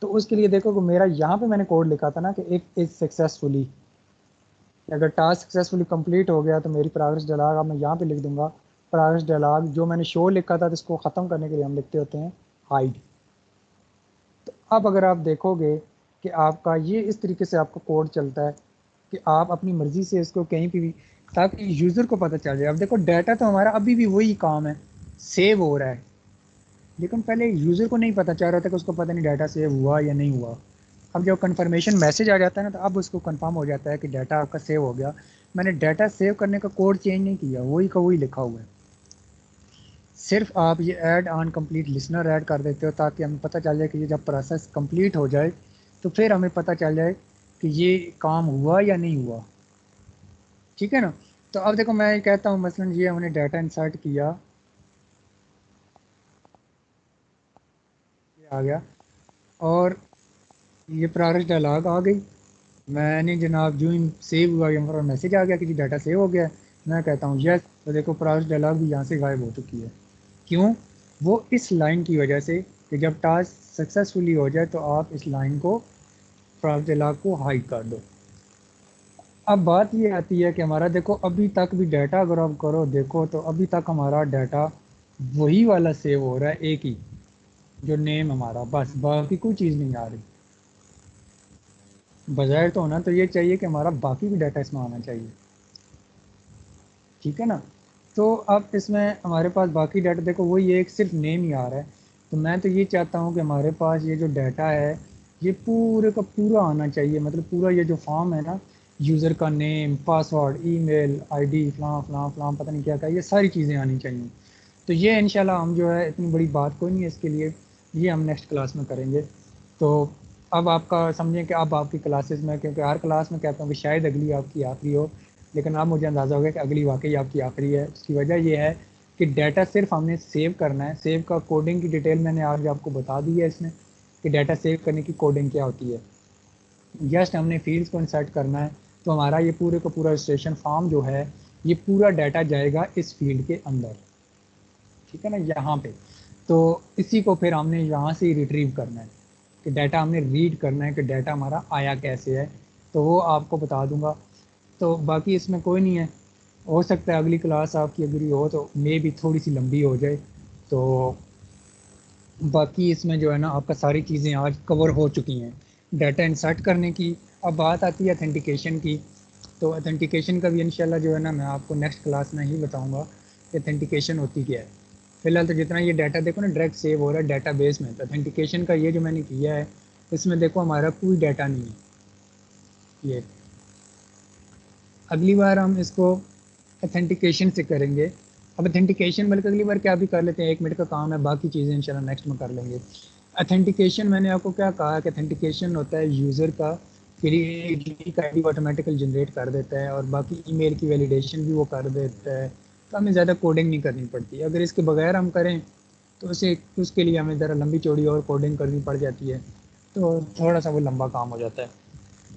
तो उसके लिए देखो कि मेरा यहाँ पे मैंने कोड लिखा था ना कि इफ इज सक्सेसफुली, अगर टास्क सक्सेसफुली कंप्लीट हो गया तो मेरी प्रोग्रेस डायलॉग, अब मैं यहाँ पे लिख दूंगा प्रोग्रेस डायलॉग, जो मैंने शो लिखा था तो इसको ख़त्म करने के लिए हम लिखते होते हैं हाइड। तो अब अगर आप देखोगे कि आपका ये इस तरीके से आपका कोड चलता है कि आप अपनी मर्ज़ी से इसको कहीं पे भी, ताकि यूज़र को पता चल जाए। अब देखो डाटा तो हमारा अभी भी वही काम है, सेव हो रहा है, लेकिन पहले यूज़र को नहीं पता चल रहा था कि उसको पता नहीं डाटा सेव हुआ या नहीं हुआ। अब जब कन्फर्मेशन मैसेज आ जाता है ना, तो अब उसको कंफर्म हो जाता है कि डाटा आपका सेव हो गया। मैंने डाटा सेव करने का कोड चेंज नहीं किया, वही का वही लिखा हुआ है। सिर्फ आप ये add on complete listener add कर देते हो ताकि हमें पता चल जाए कि ये जब प्रोसेस कंप्लीट हो जाए तो फिर हमें पता चल जाए कि ये काम हुआ या नहीं हुआ। ठीक है ना। तो अब देखो मैं कहता हूँ मसलन ये हमने डाटा इंसर्ट किया, ये आ गया, और ये प्रोग्रेस डायलॉग आ गई। मैंने जनाब जो ही सेव हुआ, ये हमारा मैसेज आ गया कि जी डाटा सेव हो गया है। मैं कहता हूँ यस, तो देखो प्रोग्रेस डायलॉग भी यहाँ से गायब हो चुकी है। क्यों? वो इस लाइन की वजह से कि जब टास्क सक्सेसफुली हो जाए तो आप इस लाइन को, प्रोग्रेस डायलॉग को हाइड कर दो। अब बात ये आती है कि हमारा देखो अभी तक भी डाटा अगर आप करो देखो, तो अभी तक हमारा डाटा वही वाला सेव हो रहा है, एक ही जो नेम हमारा, बस बाकी कोई चीज़ नहीं आ रही। बजाय तो होना तो ये चाहिए कि हमारा बाकी भी डाटा इसमें आना चाहिए। ठीक है ना। तो अब इसमें हमारे पास बाकी डाटा देखो वही एक सिर्फ नेम ही आ रहा है। तो मैं तो ये चाहता हूँ कि हमारे पास ये जो डाटा है ये पूरे का पूरा आना चाहिए, मतलब पूरा ये जो फॉर्म है ना, यूज़र का नेम, पासवर्ड, ईमेल आईडी, फलां फलां फलां पता नहीं क्या क्या, ये सारी चीज़ें आनी चाहिए। तो ये इंशाल्लाह हम जो है, इतनी बड़ी बात कोई नहीं है इसके लिए, ये हम नेक्स्ट क्लास में करेंगे। तो अब आपका समझें कि अब आपकी क्लासेस में, क्योंकि हर क्लास में कहता हूँ कि शायद अगली आपकी आखिरी हो, लेकिन अब मुझे अंदाज़ा हो गया कि अगली वाकई आपकी आखिरी है। उसकी वजह यह है कि डाटा सिर्फ हमने सेव करना है। सेव का कोडिंग की डिटेल मैंने आज आपको बता दी है इसमें, कि डाटा सेव करने की कोडिंग क्या होती है। जस्ट हमने फील्ड्स को इंसर्ट करना है, तो हमारा ये पूरे का पूरा रजिस्ट्रेशन फॉर्म जो है, ये पूरा डाटा जाएगा इस फील्ड के अंदर। ठीक है ना, यहाँ पे। तो इसी को फिर हमने यहाँ से रिट्रीव करना है कि डाटा हमने रीड करना है कि डाटा हमारा आया कैसे है, तो वो आपको बता दूंगा। तो बाकी इसमें कोई नहीं है, हो सकता है अगली क्लास आपकी अग्री हो तो मे भी थोड़ी सी लंबी हो जाए। तो बाकी इसमें जो है ना आपका सारी चीज़ें आज कवर हो चुकी हैं डाटा इंसर्ट करने की। अब बात आती है अथेंटिकेशन की। तो अथेंटिकेशन का भी इंशाल्लाह जो है ना मैं आपको नेक्स्ट क्लास में ही बताऊंगा कि अथेंटिकेशन होती क्या है। फिलहाल तो जितना ये डाटा देखो ना डायरेक्ट सेव हो रहा है डाटा बेस में, तो अथेंटिकेशन का ये जो मैंने किया है इसमें देखो हमारा कोई डाटा नहीं है। ये अगली बार हम इसको अथेंटिकेशन से करेंगे। अब अथेंटिकेशन बल्कि अगली बार क्या भी कर लेते हैं, 1 मिनट का काम है, बाकी चीज़ें इंशाल्लाह नेक्स्ट में कर लेंगे। अथेंटिकेशन मैंने आपको क्या कहा कि अथेंटिकेशन होता है यूज़र का फिर यूनिक आईडी ऑटोमेटिकली जनरेट कर देता है और बाकी ईमेल की वैलिडेशन भी वो कर देता है। तो हमें ज़्यादा कोडिंग नहीं करनी पड़ती। अगर इसके बगैर हम करें तो उसे उसके लिए हमें ज़रा लंबी चौड़ी और कोडिंग करनी पड़ जाती है, तो थोड़ा सा वो लंबा काम हो जाता है।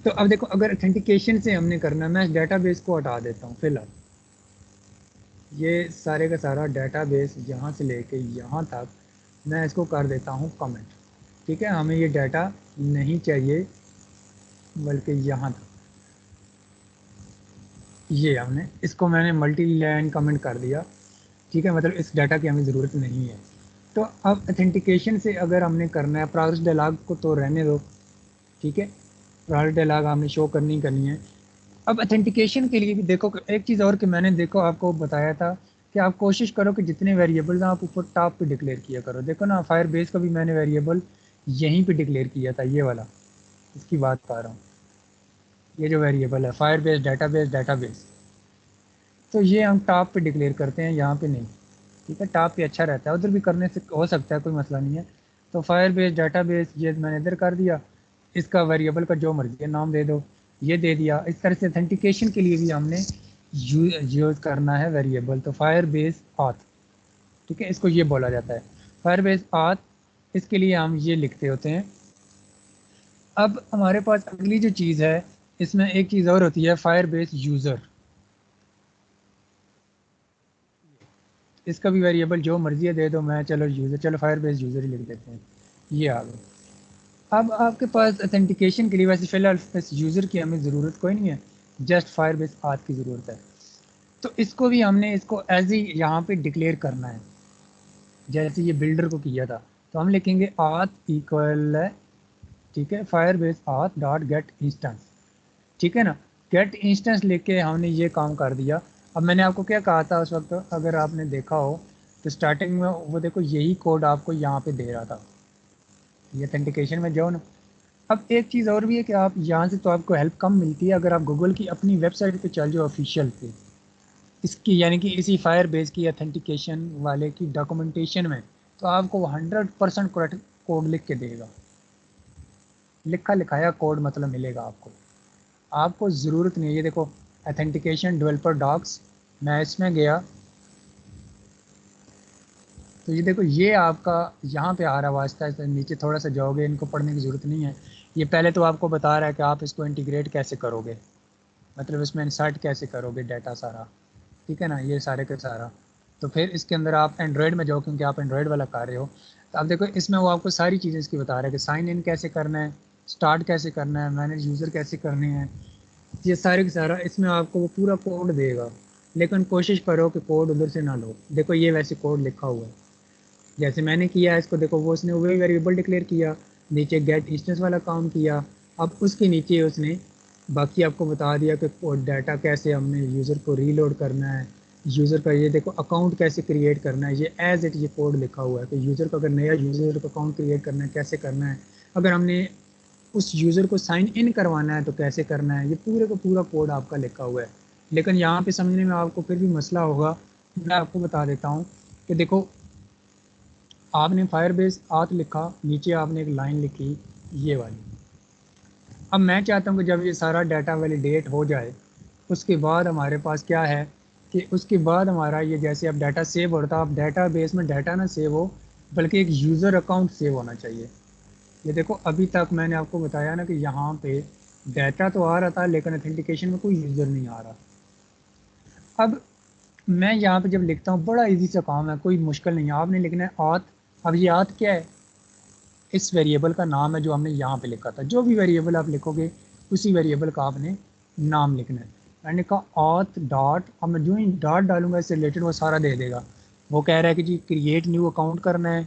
तो अब देखो अगर अथेंटिकेशन से हमने करना है, मैं डेटाबेस को हटा देता हूँ फिलहाल। ये सारे का सारा डेटाबेस यहाँ से लेके यहाँ तक मैं इसको कर देता हूँ कमेंट। ठीक है, हमें ये डाटा नहीं चाहिए, बल्कि यहाँ तक ये हमने इसको मैंने मल्टी लाइन कमेंट कर दिया। ठीक है, मतलब इस डाटा की हमें ज़रूरत नहीं है। तो अब अथेंटिकेशन से अगर हमने करना है, प्रोसेस डायलॉग को तो रहने दो। ठीक है, प्रोसेस डायलॉग हमने शो करनी करनी है। अब अथेंटिकेशन के लिए भी देखो एक चीज़ और कि मैंने देखो आपको बताया था कि आप कोशिश करो कि जितने वेरिएबल्स आप ऊपर टॉप पे डिक्लेयर किया करो। देखो ना फायर बेस का भी मैंने वेरिएबल यहीं पे डिक्लेयर किया था, ये वाला, इसकी बात कर रहा हूँ। ये जो वेरिएबल है फायर बेस डाटाबेस, तो ये हम टॉप पे डिक्लेयर करते हैं, यहाँ पे नहीं। ठीक है, टॉप पे अच्छा रहता है, उधर भी करने से हो सकता है, कोई मसला नहीं है। तो फायर बेस डाटाबेस ये मैंने इधर कर दिया। इसका वेरिएबल का जो मर्जी है नाम दे दो, ये दे दिया। इस तरह से अथेंटिकेशन के लिए भी हमने यूज़ करना है वेरिएबल। तो फायर बेस ऑथ, ठीक है, इसको ये बोला जाता है फायर बेस ऑथ। इसके लिए हम ये लिखते होते हैं। अब हमारे पास अगली जो चीज़ है इसमें एक चीज़ और होती है फायर बेस यूज़र। इसका भी वेरिएबल जो मर्जी है दे दो, मैं चलो यूज़र, चलो फायर बेस यूज़र ही लिख देते हैं। ये आ गए। अब आपके पास अथेंटिकेशन के लिए वैसे फिलहाल इस यूज़र की हमें ज़रूरत कोई नहीं है, जस्ट फायर बेस आथ की ज़रूरत है। तो इसको भी हमने इसको एज ही यहाँ पे डिक्लेयर करना है, जैसे ये बिल्डर को किया था। तो हम लिखेंगे आथ इक्वल है, ठीक है, फायर बेस आथ डॉट गेट इंस्टेंस। ठीक है ना, गेट इंस्टेंस लेके हमने ये काम कर दिया। अब मैंने आपको क्या कहा था उस वक्त, अगर आपने देखा हो तो स्टार्टिंग में वो देखो यही कोड आपको यहाँ पे दे रहा था, ये ऑथेंटिकेशन में जाओ ना। अब एक चीज़ और भी है कि आप यहाँ से तो आपको हेल्प कम मिलती है, अगर आप गूगल की अपनी वेबसाइट पे चल जाओ ऑफिशियल पे, इसकी यानी कि इसी फायर बेस की ऑथेंटिकेशन वाले की डॉक्यूमेंटेशन में, तो आपको 100% करेक्ट कोड लिख के देगा, लिखा लिखाया कोड मतलब मिलेगा आपको। आपको ज़रूरत नहीं है, ये देखो ऑथेंटिकेशन डेवलपर डॉक्स, मैं इसमें गया तो ये देखो ये आपका यहाँ पे आ रहा वास्ता है, नीचे थोड़ा सा जाओगे, इनको पढ़ने की ज़रूरत नहीं है। ये पहले तो आपको बता रहा है कि आप इसको इंटीग्रेट कैसे करोगे, मतलब इसमें इंसर्ट कैसे करोगे डाटा सारा। ठीक है ना, ये सारे का सारा। तो फिर इसके अंदर आप एंड्रॉयड में जाओ, क्योंकि आप एंड्रॉयड वाला कर रहे हो। तो आप देखो इसमें वो आपको सारी चीज़ें इसकी बता रहा है कि साइन इन कैसे करना है, स्टार्ट कैसे करना है, मैनेज यूज़र कैसे करने हैं, ये सारे का सारा इसमें आपको वो पूरा कोड देगा। लेकिन कोशिश करो कि कोड उधर से ना लो। देखो ये वैसे कोड लिखा हुआ है जैसे मैंने किया है इसको, देखो वो उसने वही वेरिएबल डिक्लेयर किया, नीचे गेट इंस्टेंस वाला काम किया। अब उसके नीचे उसने बाकी आपको बता दिया कि डाटा कैसे हमने यूज़र को रीलोड करना है, यूज़र का ये देखो अकाउंट कैसे क्रिएट करना है, ये एज इट ये कोड लिखा हुआ है कि यूज़र का अगर नया यूज़र का अकाउंट क्रिएट करना है कैसे करना है, अगर हमने उस यूज़र को साइन इन करवाना है तो कैसे करना है, ये पूरे का पूरा कोड आपका लिखा हुआ है। लेकिन यहाँ पे समझने में आपको फिर भी मसला होगा, मैं आपको बता देता हूँ कि देखो आपने फायर बेस आथ लिखा, नीचे आपने एक लाइन लिखी ये वाली। अब मैं चाहता हूँ कि जब ये सारा डाटा वैलिडेट हो जाए उसके बाद हमारे पास क्या है कि उसके बाद हमारा ये जैसे अब डाटा सेव होता है, अब डाटा बेस में डाटा ना सेव हो बल्कि एक यूज़र अकाउंट सेव होना चाहिए। ये देखो अभी तक मैंने आपको बताया ना कि यहाँ पे डाटा तो आ रहा था लेकिन अथेंटिकेशन में कोई यूज़र नहीं आ रहा। अब मैं यहाँ पे जब लिखता हूँ बड़ा इजी सा काम है, कोई मुश्किल नहीं है। आपने लिखना है ऑथ। अब ये ऑथ क्या है? इस वेरिएबल का नाम है जो हमने यहाँ पे लिखा था। जो भी वेरिएबल आप लिखोगे उसी वेरिएबल का आपने नाम लिखना है। मैंने कहा ऑथ डॉट, अब मैं जो ही डॉट डालूंगा इससे रिलेटेड वो सारा दे देगा। वो कह रहा है कि जी क्रिएट न्यू अकाउंट करना है,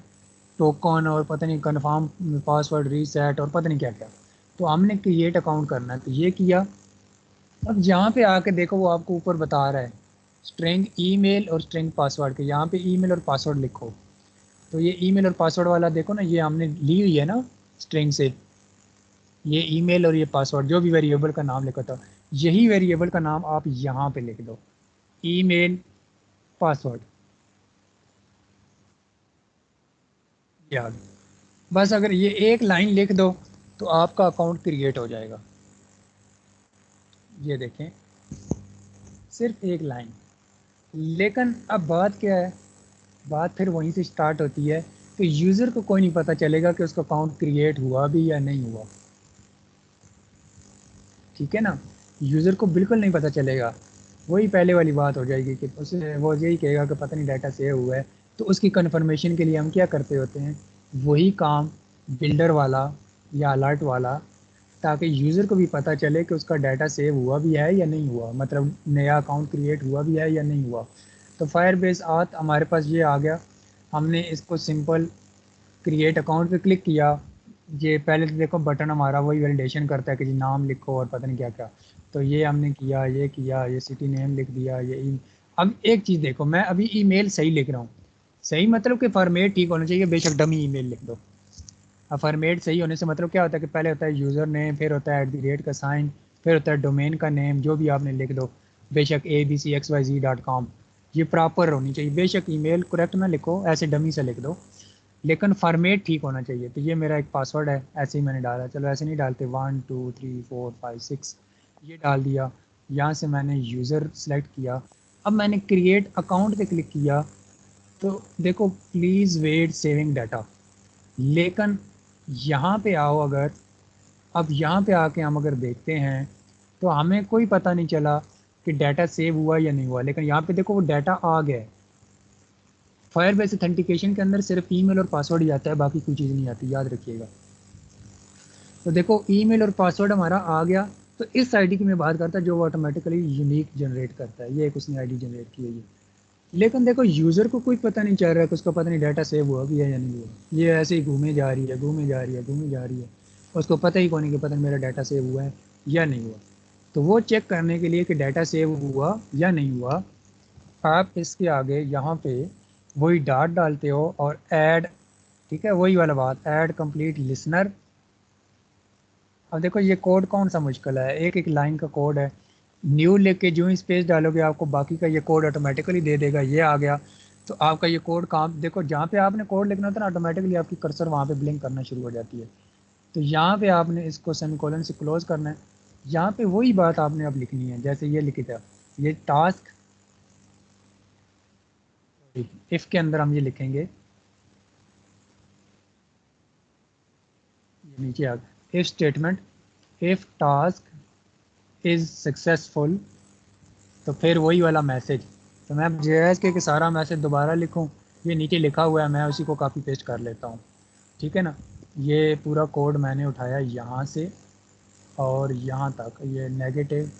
टोकन और पता नहीं कन्फर्म पासवर्ड रीसेट और पता नहीं क्या क्या। तो हमने क्रिएट अकाउंट करना है, तो ये किया। अब यहाँ पे आके देखो वो आपको ऊपर बता रहा है स्ट्रिंग ईमेल और स्ट्रिंग पासवर्ड के, यहाँ पे ईमेल और पासवर्ड लिखो। तो ये ईमेल और पासवर्ड वाला देखो ना, ये हमने ली हुई है ना स्ट्रिंग से, ये ईमेल और ये पासवर्ड जो भी वेरिएबल का नाम लिखा था, यही वेरिएबल का नाम आप यहाँ पे लिख दो, ईमेल पासवर्ड। याद, बस अगर ये एक लाइन लिख दो तो आपका अकाउंट क्रिएट हो जाएगा। ये देखें, सिर्फ एक लाइन। लेकिन अब बात क्या है, बात फिर वहीं से स्टार्ट होती है कि यूज़र को कोई नहीं पता चलेगा कि उसका अकाउंट क्रिएट हुआ भी या नहीं हुआ। ठीक है ना, यूज़र को बिल्कुल नहीं पता चलेगा। वही पहले वाली बात हो जाएगी कि उसे वो यही कहेगा कि पता नहीं डाटा सेव हुआ है। तो उसकी कन्फर्मेशन के लिए हम क्या करते होते हैं, वही काम बिल्डर वाला या अलर्ट वाला, ताकि यूज़र को भी पता चले कि उसका डाटा सेव हुआ भी है या नहीं हुआ, मतलब नया अकाउंट क्रिएट हुआ भी है या नहीं हुआ। तो फायरबेस आथ हमारे पास ये आ गया। हमने इसको सिंपल क्रिएट अकाउंट पे क्लिक किया। ये पहले तो देखो बटन हमारा वही वैलिडेशन करता है कि जी नाम लिखो और पता नहीं क्या क्या। तो ये हमने किया, ये किया, ये सिटी नेम लिख दिया, ये अब एक चीज़ देखो, मैं अभी ईमेल सही लिख रहा हूँ। सही मतलब कि फॉर्मेट ठीक होना चाहिए, बेशक डमी ईमेल लिख दो। अब फॉर्मेट सही होने से मतलब क्या होता है कि पहले होता है यूज़र नेम, फिर होता है @ का साइन, फिर होता है डोमेन का नेम, जो भी आपने लिख दो, बेशक abcxyz.com। ये प्रॉपर होनी चाहिए। बेशक ईमेल करेक्ट ना लिखो, ऐसे डमी से लिख दो, लेकिन फॉर्मेट ठीक होना चाहिए। तो ये मेरा एक पासवर्ड है, ऐसे ही मैंने डाला। चलो ऐसे नहीं डालते, 1 2 3 4 5 6 ये डाल दिया। यहाँ से मैंने यूज़र सेलेक्ट किया। अब मैंने क्रिएट अकाउंट पे क्लिक किया। तो देखो प्लीज़ वेट सेविंग डाटा। लेकिन यहाँ पे आओ अगर, अब यहाँ पे आके हम अगर देखते हैं तो हमें कोई पता नहीं चला कि डाटा सेव हुआ या नहीं हुआ। लेकिन यहाँ पे देखो वो डाटा आ गया है। फायरबेस ऑथेंटिकेशन के अंदर सिर्फ ईमेल और पासवर्ड ही आता है, बाकी कोई चीज़ नहीं आती, याद रखिएगा। तो देखो ईमेल और पासवर्ड हमारा आ गया। तो इस आईडी की मैं बात करता जो वो ऑटोमेटिकली यूनिक जनरेट करता है, ये एक उसने आईडी जनरेट की है ये। लेकिन देखो यूज़र को कोई पता नहीं चल रहा है कि उसका पता नहीं डाटा सेव हुआ भी है या नहीं हुआ। ये ऐसे ही घूमे जा रही है, घूमे जा रही है, घूमे जा रही है। उसको पता ही कौन नहीं कि पता नहीं मेरा डाटा सेव हुआ है या नहीं हुआ। तो वो चेक करने के लिए कि डाटा सेव हुआ या नहीं हुआ, आप इसके आगे यहाँ पे वही डॉट डालते हो और ऐड, ठीक है, वही वाला बात, ऐड कंप्लीट लिसनर। अब देखो ये कोड कौन सा मुश्किल है, एक एक लाइन का कोड है। न्यू लेके जो ही स्पेस डालोगे आपको बाकी का ये कोड ऑटोमेटिकली दे देगा। ये आ गया। तो आपका ये कोड काम देखो, जहाँ पे आपने कोड लिखना था ना, ऑटोमेटिकली आपकी कर्सर वहाँ पे ब्लिंक करना शुरू हो जाती है। तो यहाँ पे आपने इसको सेमीकोलन से क्लोज करना है। यहाँ पे वही बात आपने अब लिखनी है जैसे ये लिखी था, ये टास्क, इफ के अंदर हम ये लिखेंगे, ये नीचे आ गया if statement, if task is successful, तो फिर वही वाला मैसेज। तो मैं जेएस के सारा मैसेज दोबारा लिखूं, ये नीचे लिखा हुआ है, मैं उसी को कॉपी पेस्ट कर लेता हूँ। ठीक है ना, ये पूरा कोड मैंने उठाया यहाँ से और यहाँ तक, ये नेगेटिव,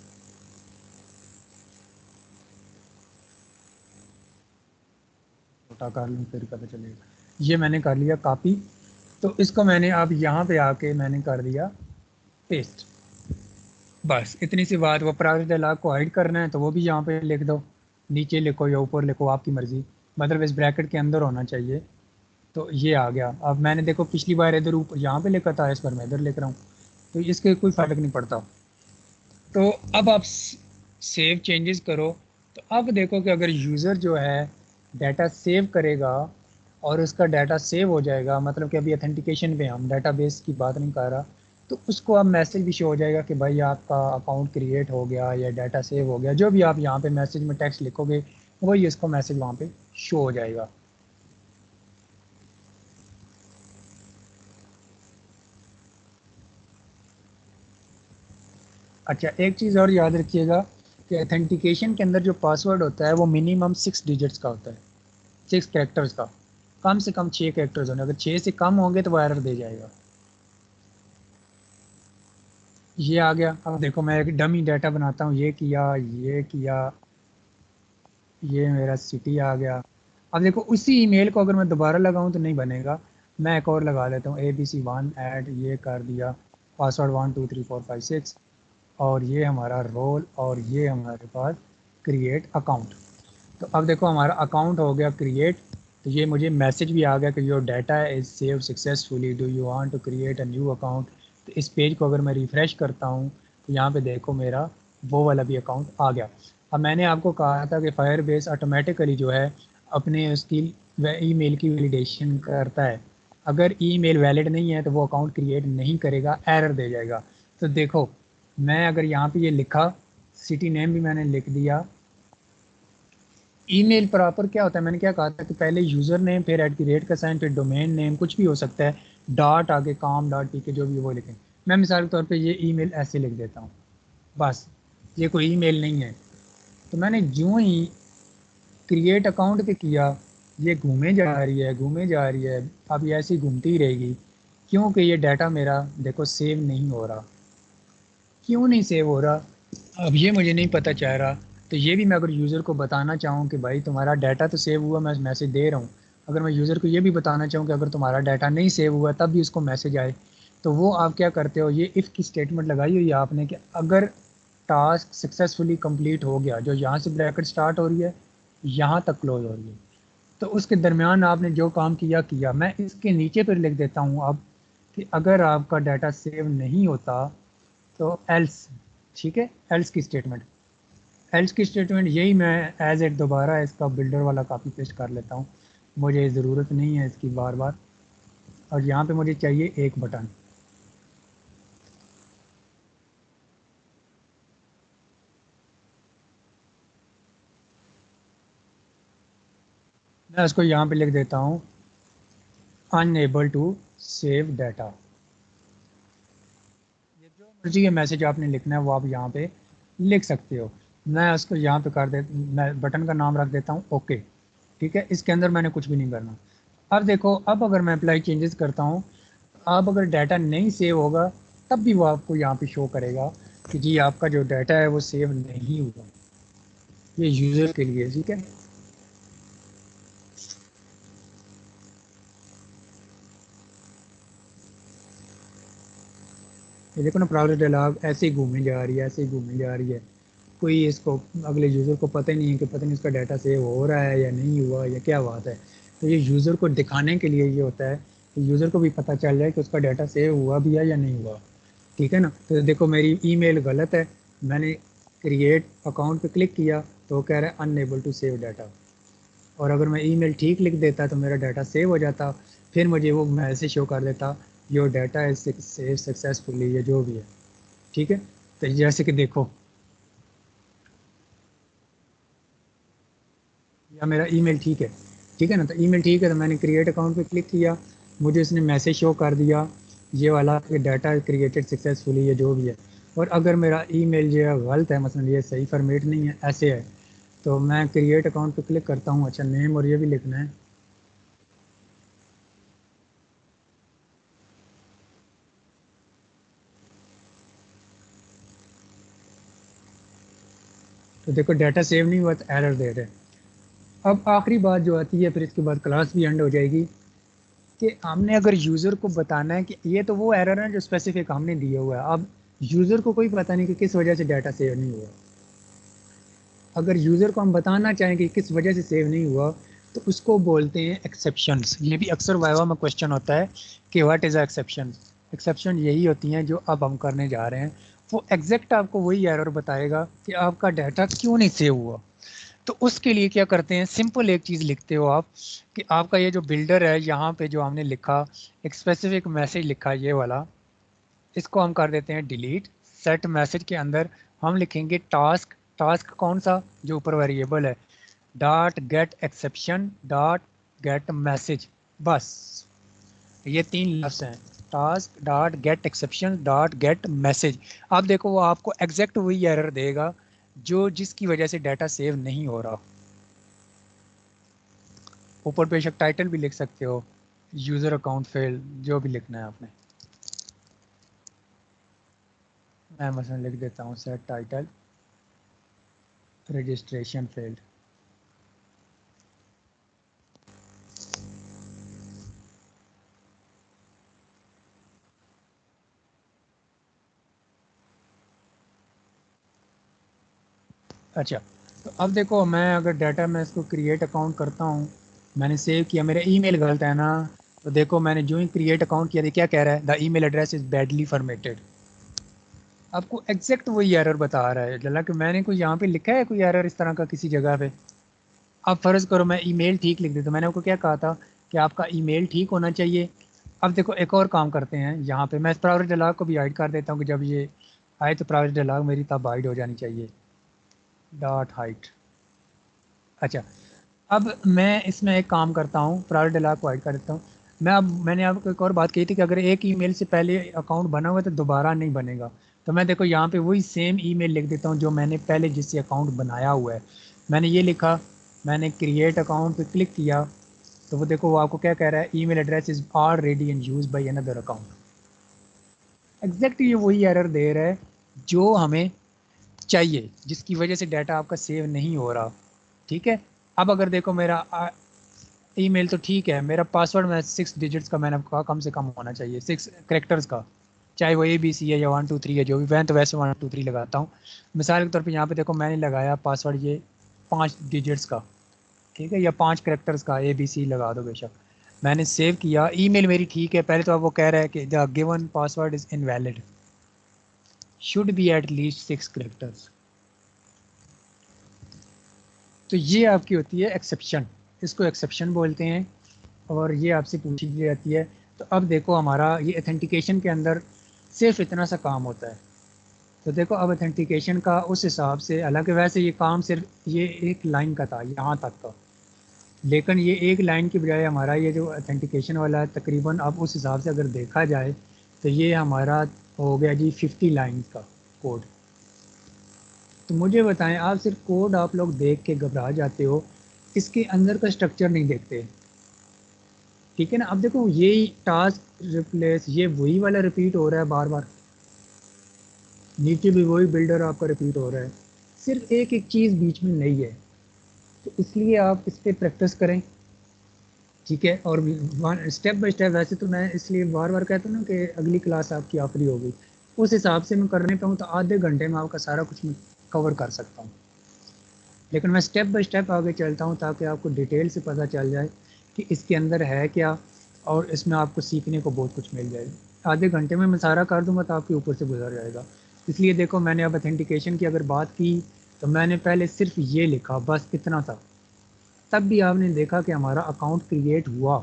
छोटा कर लूँ फिर पता चलेगा। ये मैंने कर लिया कॉपी। तो इसको मैंने अब यहाँ पे आके मैंने कर दिया पेस्ट। बस इतनी सी बात। वो प्राइवेट लॉग को हाइड करना है तो वो भी यहाँ पे लिख दो, नीचे लिखो या ऊपर लिखो, आपकी मर्जी, मतलब इस ब्रैकेट के अंदर होना चाहिए। तो ये आ गया। अब मैंने देखो पिछली बार इधर ऊपर यहाँ पे लिखा था, इस बार मैं इधर लिख रहा हूँ, तो इसके कोई फ़र्क नहीं पड़ता। तो अब आप सेव चेंजेस करो। तो अब देखो कि अगर यूज़र जो है डाटा सेव करेगा और उसका डाटा सेव हो जाएगा, मतलब कि अभी अथेंटिकेशन पे हम डाटाबेस की बात नहीं कर रहा, तो उसको अब मैसेज भी शो हो जाएगा कि भाई आपका अकाउंट क्रिएट हो गया या डाटा सेव हो गया। जो भी आप यहाँ पे मैसेज में टेक्स्ट लिखोगे वही इसको मैसेज वहाँ पे शो हो जाएगा। अच्छा एक चीज़ और याद रखिएगा कि ऑथेंटिकेशन के अंदर जो पासवर्ड होता है वो मिनिमम 6 डिजिट्स का होता है, 6 कैरेक्टर्स का, कम से कम 6 कैरेक्टर्स होने, अगर 6 से कम होंगे तो वो एरर दे जाएगा। ये आ गया। अब देखो मैं एक डमी डाटा बनाता हूँ, ये किया, ये किया, ये मेरा सिटी आ गया। अब देखो उसी ईमेल को अगर मैं दोबारा लगाऊं तो नहीं बनेगा, मैं एक और लगा लेता हूँ ABC1 ऐड, ये कर दिया, पासवर्ड 123456, और ये हमारा रोल, और ये हमारे पास क्रिएट अकाउंट। तो अब देखो हमारा अकाउंट हो गया क्रिएट। तो ये मुझे मैसेज भी आ गया कि your data is save successfully, do you want to create a new account. तो इस पेज को अगर मैं रिफ़्रेश करता हूँ तो यहाँ पे देखो मेरा वो वाला भी अकाउंट आ गया। अब मैंने आपको कहा था कि फायरबेस ऑटोमेटिकली जो है अपने उसकी ईमेल की वैलिडेशन करता है। अगर ईमेल वैलिड नहीं है तो वो अकाउंट क्रिएट नहीं करेगा, एरर दे जाएगा। तो देखो मैं अगर यहाँ पे ये लिखा, सिटी नेम भी मैंने लिख दिया। ईमेल प्रॉपर क्या होता है, मैंने क्या कहा था कि पहले यूज़र नेम, फिर @ का साइन, फिर डोमेन नेम, कुछ भी हो सकता है, डॉट आगे काम डॉट टी के जो भी वो लिखें। मैं मिसाल के तौर पे ये ईमेल ऐसे लिख देता हूँ, बस ये कोई ईमेल नहीं है। तो मैंने यूं ही क्रिएट अकाउंट पे किया, ये घूमे जा रही है, घूमे जा रही है, अब ये ऐसी घूमती ही रहेगी, क्योंकि ये डाटा मेरा देखो सेव नहीं हो रहा। क्यों नहीं सेव हो रहा अब ये मुझे नहीं पता चल रहा। तो ये भी मैं अगर यूज़र को बताना चाहूँ कि भाई तुम्हारा डाटा तो सेव हुआ, मैं मैसेज दे रहा हूँ, अगर मैं यूज़र को ये भी बताना चाहूँ कि अगर तुम्हारा डाटा नहीं सेव हुआ तब भी उसको मैसेज आए, तो वो आप क्या करते हो, ये इफ़ की स्टेटमेंट लगाई हुई है आपने कि अगर टास्क सक्सेसफुली कंप्लीट हो गया, जो यहाँ से ब्रैकेट स्टार्ट हो रही है यहाँ तक क्लोज हो रही है, तो उसके दरमियान आपने जो काम किया किया। मैं इसके नीचे पर लिख देता हूँ अब कि अगर आपका डाटा सेव नहीं होता तो एल्स, ठीक है, एल्स की स्टेटमेंट, एल्स की स्टेटमेंट यही मैं एज एट दोबारा इसका बिल्डर वाला कॉपी पेस्ट कर लेता हूँ, मुझे ज़रूरत नहीं है इसकी बार बार। और यहाँ पे मुझे चाहिए एक बटन, मैं उसको यहाँ पे लिख देता हूँ अनएबल टू सेव डाटा। जो मर्जी के मैसेज आपने लिखना है वो आप यहाँ पे लिख सकते हो। मैं उसको यहाँ पे कर दे, मैं बटन का नाम रख देता हूँ ओके, ठीक है, इसके अंदर मैंने कुछ भी नहीं करना। अब देखो, अब अगर मैं अप्लाई चेंजेस करता हूँ, अब अगर डाटा नहीं सेव होगा तब भी वो आपको यहाँ पे शो करेगा कि जी आपका जो डाटा है वो सेव नहीं हुआ। ये यूज़र के लिए, ठीक है। ये देखो ना, प्रोग्रेस डायलॉग ऐसे ही घूमे जा रही है, ऐसे ही घूमे जा रही है, कोई इसको अगले यूज़र को पता ही नहीं है कि पता नहीं इसका डाटा सेव हो रहा है या नहीं हुआ या क्या बात है। तो ये यूज़र को दिखाने के लिए ये होता है कि यूज़र को भी पता चल जाए कि उसका डाटा सेव हुआ भी है या नहीं हुआ, ठीक है ना। तो देखो मेरी ईमेल गलत है, मैंने क्रिएट अकाउंट पे क्लिक किया तो वो कह रहा है अनएबल टू सेव डाटा, और अगर मैं ईमेल ठीक लिख देता तो मेरा डाटा सेव हो जाता, फिर मुझे वो मैसेज शो कर देता your data is save successfully या जो भी है, ठीक है। तो जैसे कि देखो, या मेरा ईमेल ठीक है ना, तो ईमेल ठीक है, तो मैंने क्रिएट अकाउंट पे क्लिक किया, मुझे इसने मैसेज शो कर दिया ये वाला कि डाटा क्रिएटेड सक्सेसफुली या जो भी है। और अगर मेरा ईमेल जो है गलत है, मतलब ये सही फॉर्मेट नहीं है, ऐसे है, तो मैं क्रिएट अकाउंट पे क्लिक करता हूँ, अच्छा नेम और ये भी लिखना है, तो देखो डाटा सेव नहीं हुआ तो एरर दे रहे हैं। अब आखिरी बात जो आती है, फिर इसके बाद क्लास भी एंड हो जाएगी, कि हमने अगर यूज़र को बताना है कि ये तो वो एरर है जो स्पेसिफिक हमने दिया हुआ है, अब यूज़र को कोई पता नहीं कि किस वजह से डाटा सेव नहीं हुआ। अगर यूज़र को हम बताना चाहें कि किस वजह से सेव नहीं हुआ तो उसको बोलते हैं एक्सेप्शंस। ये भी अक्सर वाइवा में क्वेश्चन होता है कि व्हाट इज़ एक्सेप्शन। एक्सेप्शन यही होती हैं जो अब हम करने जा रहे हैं, वो एग्जैक्ट आपको वही एरर बताएगा कि आपका डाटा क्यों नहीं सेव हुआ। तो उसके लिए क्या करते हैं, सिंपल एक चीज़ लिखते हो आप कि आपका ये जो बिल्डर है यहाँ पे जो हमने लिखा, एक स्पेसिफिक मैसेज लिखा ये वाला, इसको हम कर देते हैं डिलीट। सेट मैसेज के अंदर हम लिखेंगे टास्क, टास्क कौन सा, जो ऊपर वेरिएबल है, dot gate exception dot gate message, बस ये 3 लफ्ज़ हैं, task dot gate exception dot gate message. अब देखो वो आपको एग्जैक्ट वही एरर देगा जो जिसकी वजह से डाटा सेव नहीं हो रहा। ऊपर बेशक टाइटल भी लिख सकते हो, यूज़र अकाउंट फेल, जो भी लिखना है आपने। मैं मसलन लिख देता हूँ सेट टाइटल रजिस्ट्रेशन फेल्ड। अच्छा, तो अब देखो मैं अगर डाटा मैं इसको क्रिएट अकाउंट करता हूँ, मैंने सेव किया, मेरा ईमेल गलत है ना, तो देखो मैंने जो ही क्रिएट अकाउंट किया, क्या कह रहा है, the email address is badly formatted. आपको एग्जैक्ट वही एरर बता रहा है, हालांकि मैंने कोई यहाँ पे लिखा है कोई एरर इस तरह का किसी जगह पे। अब फ़र्ज़ करो मैं ईमेल ठीक लिख देता, मैंने आपको क्या कहा था कि आपका ईमेल ठीक होना चाहिए। अब देखो एक और काम करते हैं, यहाँ पे मैं इस प्राइवेट डायलॉग को भी हाइड कर देता हूँ कि जब ये आए तो प्राइवेट डायलॉग मेरी तब हाइड हो जानी चाहिए, डॉट हाइट। अच्छा, अब मैं इसमें एक काम करता हूँ, प्राइवेट डायलॉग को हाइड कर देता हूँ। मैंने आपको एक और बात कही थी कि अगर एक ईमेल से पहले अकाउंट बना हुआ है तो दोबारा नहीं बनेगा। तो मैं देखो यहाँ पे वही सेम ईमेल लिख देता हूँ जो मैंने पहले जिससे अकाउंट बनाया हुआ है। मैंने ये लिखा, मैंने क्रिएट अकाउंट पे क्लिक किया, तो वो देखो वो आपको क्या कह रहा है, email address is already in use by another account. Exact ये वही एरर दे रहा है जो हमें चाहिए, जिसकी वजह से डाटा आपका सेव नहीं हो रहा। ठीक है, अब अगर देखो मेरा ईमेल तो ठीक है, मेरा पासवर्ड मैं 6 डिजिट्स का मैंने कहा कम से कम होना चाहिए, 6 कैरेक्टर्स का, चाहे वो ABC है या 1 2 3 है, जो भी, मैं तो वैसे 1 2 3 लगाता हूँ। मिसाल के तौर पे यहाँ पे देखो मैंने लगाया पासवर्ड ये 5 डिजिट्स का, ठीक है, या 5 कैरेक्टर्स का, ABC लगा दो बेशक। मैंने सेव किया, ईमेल मेरी ठीक है, पहले तो अब वो कह रहा है कि the given password is invalid, should be at least 6 characters. तो ये आपकी होती है एक्सेप्शन, इसको एक्सेप्शन बोलते हैं, और ये आपसे पूछी जाती है। तो अब देखो हमारा ये अथेंटिकेशन के अंदर सिर्फ इतना सा काम होता है। तो देखो अब अथेंटिकेशन का उस हिसाब से, हालांकि वैसे ये काम सिर्फ ये एक लाइन का था यहाँ तक का, लेकिन ये एक लाइन की बजाय हमारा ये जो अथेंटिकेशन वाला है तकरीबन, अब उस हिसाब से अगर देखा जाए तो ये हमारा हो गया जी 50 लाइन का कोड। तो मुझे बताएं, आप सिर्फ कोड आप लोग देख के घबरा जाते हो, इसके अंदर का स्ट्रक्चर नहीं देखते। ठीक है ना, अब देखो यही टास्क रिप्लेस, ये वही वाला रिपीट हो रहा है बार बार, नीचे भी वही बिल्डर आपका रिपीट हो रहा है, सिर्फ एक एक चीज़ बीच में नहीं है। तो इसलिए आप इस पर प्रैक्टिस करें, ठीक है, और स्टेप बाय स्टेप। वैसे तो मैं इसलिए बार बार कहता हूँ ना कि अगली क्लास आपकी आखिरी होगी, उस हिसाब से मैं करने पाऊँ तो आधे घंटे में आपका सारा कुछ मैं कवर कर सकता हूँ, लेकिन मैं स्टेप बाय स्टेप आगे चलता हूँ ताकि आपको डिटेल से पता चल जाए कि इसके अंदर है क्या, और इसमें आपको सीखने को बहुत कुछ मिल जाएगा। आधे घंटे में मैं सारा कर दूंगा तो आपके ऊपर से गुजर जाएगा। इसलिए देखो मैंने अब अथेंटिकेशन की अगर बात की, तो मैंने पहले सिर्फ ये लिखा, बस इतना था, तब भी आपने देखा कि हमारा अकाउंट क्रिएट हुआ,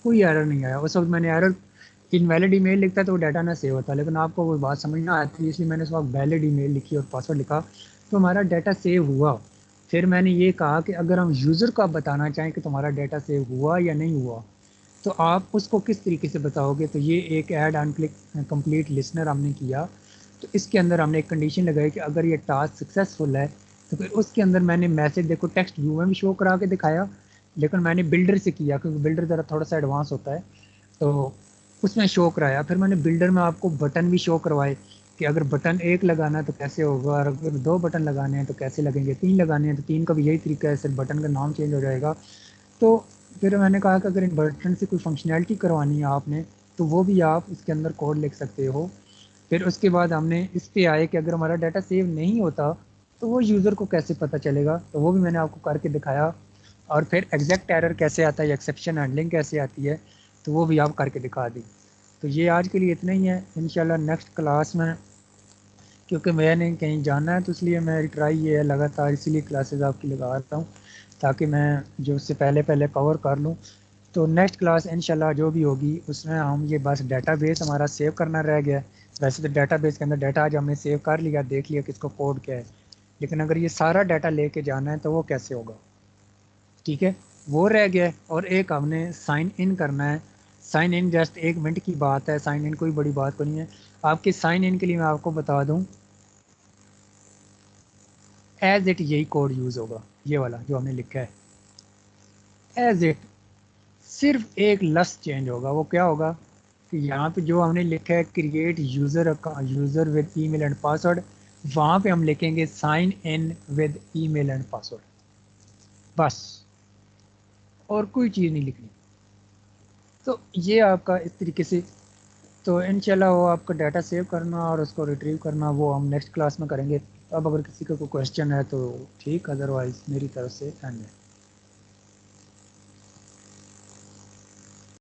कोई एरर नहीं आया। उस वक्त मैंने एरर इनवैलिड ईमेल लिखता तो वो डाटा ना सेव होता, लेकिन आपको वो बात समझ ना आती, इसलिए मैंने उस वक्त वैलिड ईमेल लिखी और पासवर्ड लिखा, तो हमारा डाटा सेव हुआ। फिर मैंने ये कहा कि अगर हम यूज़र को आप बताना चाहें कि तुम्हारा डाटा सेव हुआ या नहीं हुआ, तो आप उसको किस तरीके से बताओगे। तो ये एक ऐड अनक्लिक कंप्लीट लिसनर हमने किया, तो इसके अंदर हमने एक कंडीशन लगाई कि अगर ये टास्क सक्सेसफुल है, तो फिर उसके अंदर मैंने मैसेज, देखो टेक्स्ट व्यू में भी शो करा के दिखाया, लेकिन मैंने बिल्डर से किया क्योंकि बिल्डर ज़रा थोड़ा सा एडवांस होता है, तो उसमें शो कराया। फिर मैंने बिल्डर में आपको बटन भी शो करवाए कि अगर बटन एक लगाना है तो कैसे होगा, और अगर 2 बटन लगाने हैं तो कैसे लगेंगे, 3 लगाने हैं तो 3 का भी यही तरीका है, सिर्फ बटन का नाम चेंज हो जाएगा। तो फिर मैंने कहा कि अगर इन बटन से कोई फंक्शनैलिटी करवानी है आपने, तो वो भी आप इसके अंदर कोड लिख सकते हो। फिर उसके बाद हमने इस पे आए कि अगर हमारा डाटा सेव नहीं होता तो वो यूज़र को कैसे पता चलेगा, तो वो भी मैंने आपको करके दिखाया। और फिर एग्जैक्ट एरर कैसे आता है, एक्सेप्शन हैंडलिंग कैसे आती है, तो वो भी आप करके दिखा दी। तो ये आज के लिए इतना ही है, इंशाल्लाह नेक्स्ट क्लास में, क्योंकि मैंने कहीं जाना है तो इसलिए मेरी ट्राई ये है लगातार, इसीलिए क्लासेस आपकी लगा रहा हूँ ताकि मैं जो उससे पहले पहले कवर कर लूँ। तो नेक्स्ट क्लास इंशाल्लाह जो भी होगी उसमें हम ये बस डेटाबेस हमारा सेव करना रह गया है। वैसे तो डेटाबेस के अंदर डाटा आज हमने सेव कर लिया, देख लिया कि इसको कोड क्या है, लेकिन अगर ये सारा डाटा लेके जाना है तो वो कैसे होगा, ठीक है, वो रह गया है। और एक हमने साइन इन करना है, साइन इन जस्ट 1 मिनट की बात है, साइन इन कोई बड़ी बात को नहीं है। आपके साइन इन के लिए मैं आपको बता दूं, एज इट यही कोड यूज़ होगा, ये वाला जो हमने लिखा है एज इट। सिर्फ एक लफ्ज़ चेंज होगा, वो क्या होगा कि यहाँ पे जो हमने लिखा है create user with email and password, वहाँ पे हम लिखेंगे sign in with email and password, बस, और कोई चीज़ नहीं लिखनी। तो ये आपका इस तरीके से, तो इंशाल्लाह वो आपका डाटा सेव करना और उसको रिट्रीव करना वो हम नेक्स्ट क्लास में करेंगे। अब अगर किसी का कोई क्वेश्चन है तो ठीक, अदरवाइज़ मेरी तरफ से एंड है।